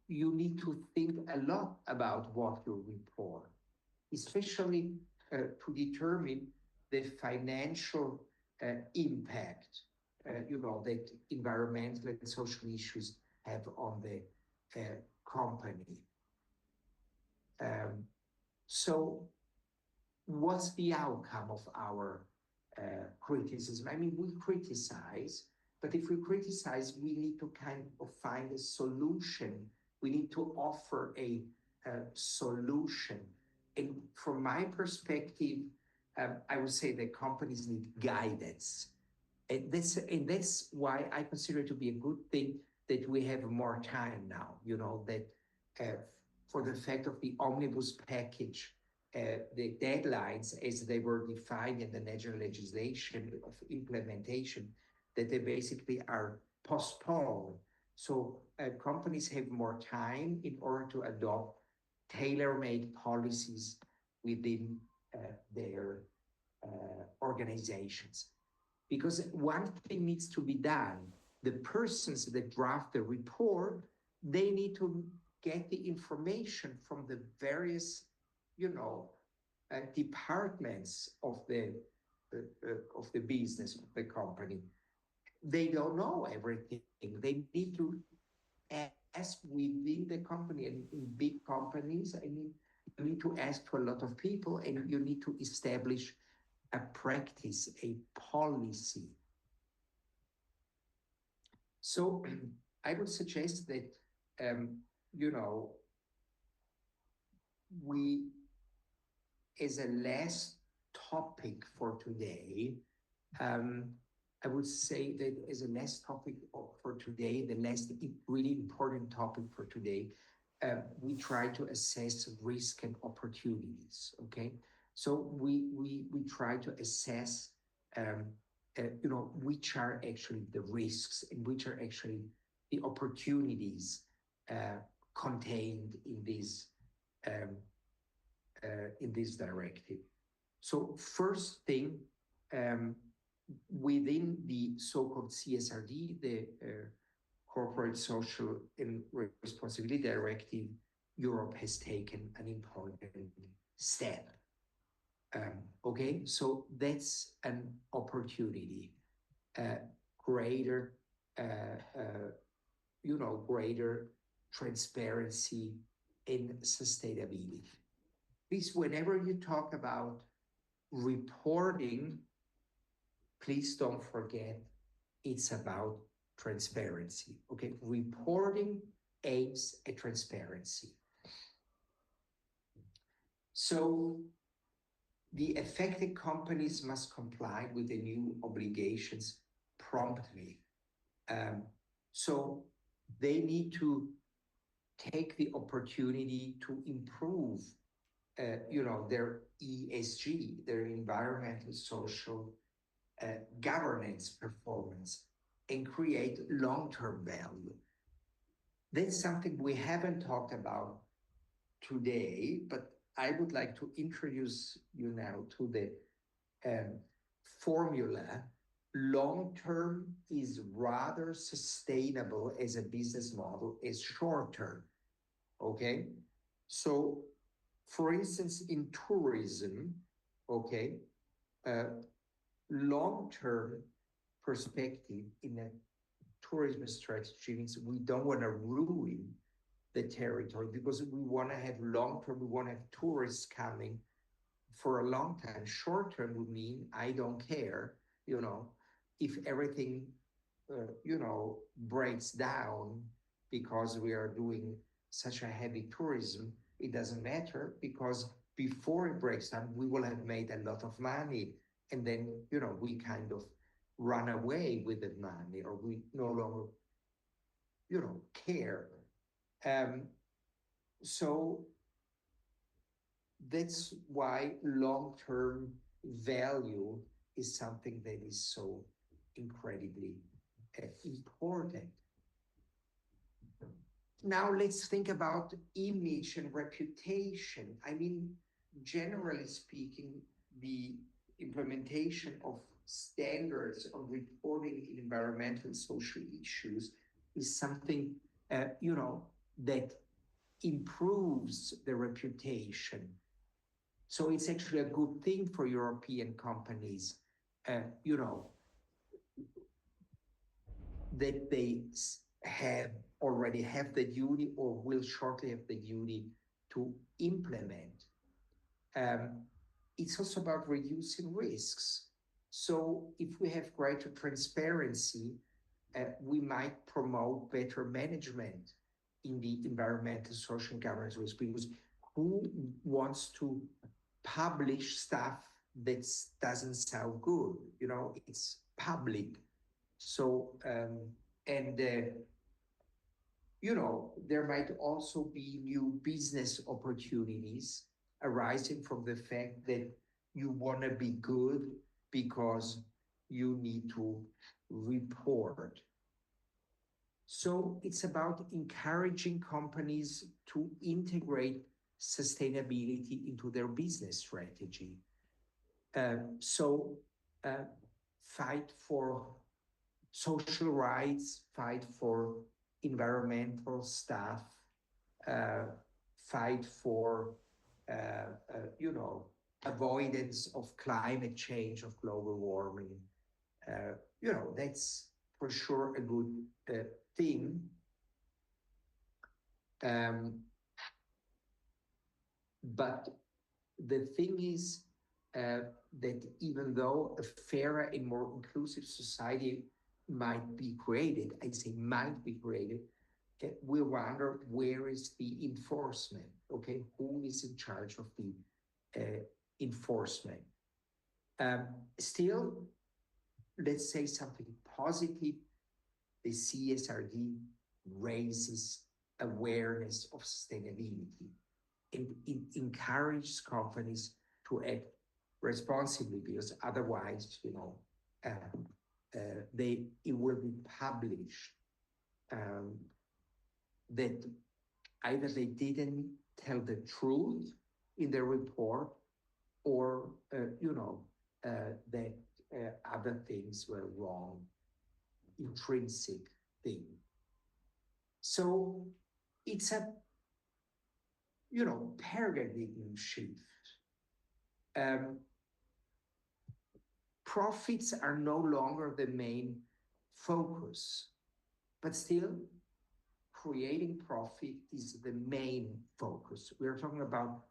you need to think a lot about what you report, especially to determine the financial impact that environmental and social issues have on the company. So what's the outcome of our criticism? I mean, we criticize, but if we criticize, we need to kind of find a solution. We need to offer a solution. And from my perspective, I would say that companies need guidance. And that's why I consider it to be a good thing that we have more time now, that for the fact of the omnibus package, the deadlines as they were defined in the national legislation of implementation, that they basically are postponed. So companies have more time in order to adopt tailor-made policies within their organizations. Because one thing needs to be done. The persons that draft the report, they need to get the information from the various, departments of the business of the company. They don't know everything. They need to ask within the company, and in big companies, you need to ask to a lot of people, and you need to establish a practice, a policy. So I would suggest that, we, as a last topic for today, I would say that as a last topic for today, the last really important topic for today, we try to assess risk and opportunities, okay? So we try to assess, which are actually the risks and which are actually the opportunities contained in this directive. So first thing, within the so-called CSRD, the Corporate Social and Responsibility Directive, Europe has taken an important step. Okay, so that's an opportunity, greater transparency and sustainability. Please, whenever you talk about reporting, please don't forget it's about transparency, okay? Reporting aims at transparency. So the affected companies must comply with the new obligations promptly. So they need to take the opportunity to improve, their ESG, their environmental, social, governance performance, and create long-term value. That's something we haven't talked about today, but I would like to introduce you now to the formula. Long-term is rather sustainable as a business model as short-term, okay? So, for instance, in tourism, okay, long-term perspective in a tourism strategy means we don't want to ruin the territory because we want to have long-term, we want to have tourists coming for a long time. Short-term would mean I don't care, if everything, breaks down because we are doing such a heavy tourism, it doesn't matter because before it breaks down, we will have made a lot of money. And then, we kind of run away with the money or we no longer, care. So that's why long-term value is something that is so incredibly important. Now let's think about image and reputation. I mean, generally speaking, the implementation of standards on reporting in environmental and social issues is something, that improves the reputation. So it's actually a good thing for European companies, that they have already have the duty or will shortly have the duty to implement. It's also about reducing risks. So if we have greater transparency, we might promote better management in the environmental, social, and governance risk, because who wants to publish stuff that doesn't sound good? You know, it's public. So, and you know, there might also be new business opportunities arising from the fact that you want to be good because you need to report. So it's about encouraging companies to integrate sustainability into their business strategy. So fight for social rights, fight for environmental stuff, fight for, you know, avoidance of climate change, of global warming. You know, that's for sure a good thing. But the thing is that even though a fairer and more inclusive society might be created, I say might be created, we wonder where is the enforcement, okay? Who is in charge of the enforcement? Still, let's say something positive. The CSRD raises awareness of sustainability and it encourages companies to act responsibly, because otherwise, you know, it will be published that either they didn't tell the truth in their report, or you know, that other things were wrong, intrinsic thing. So it's a, you know, paradigm shift. Profits are no longer the main focus, but still creating profit is the main focus. We're talking about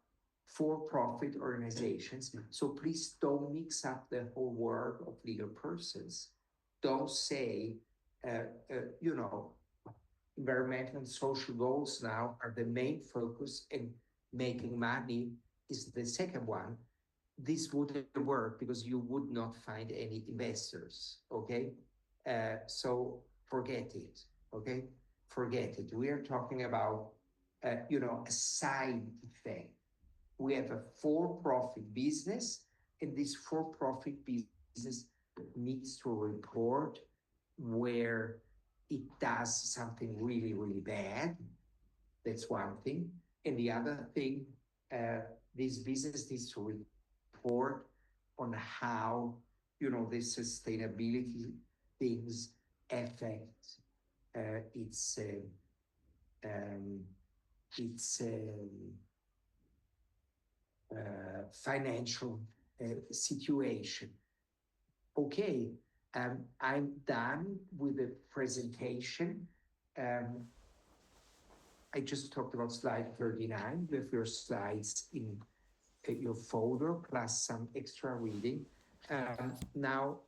for-profit organizations, so please don't mix up the whole world of legal persons. Don't say, you know, environmental and social goals now are the main focus and making money is the second one. This wouldn't work because you would not find any investors, okay? So forget it, okay? Forget it. We are talking about, you know, a side effect. We have a for-profit business, and this for-profit business needs to report where it does something really, really bad. That's one thing. And the other thing, this business needs to report on how, you know, the sustainability things affect its financial situation. Okay, I'm done with the presentation. I just talked about slide 39 with your slides in your folder, plus some extra reading. Now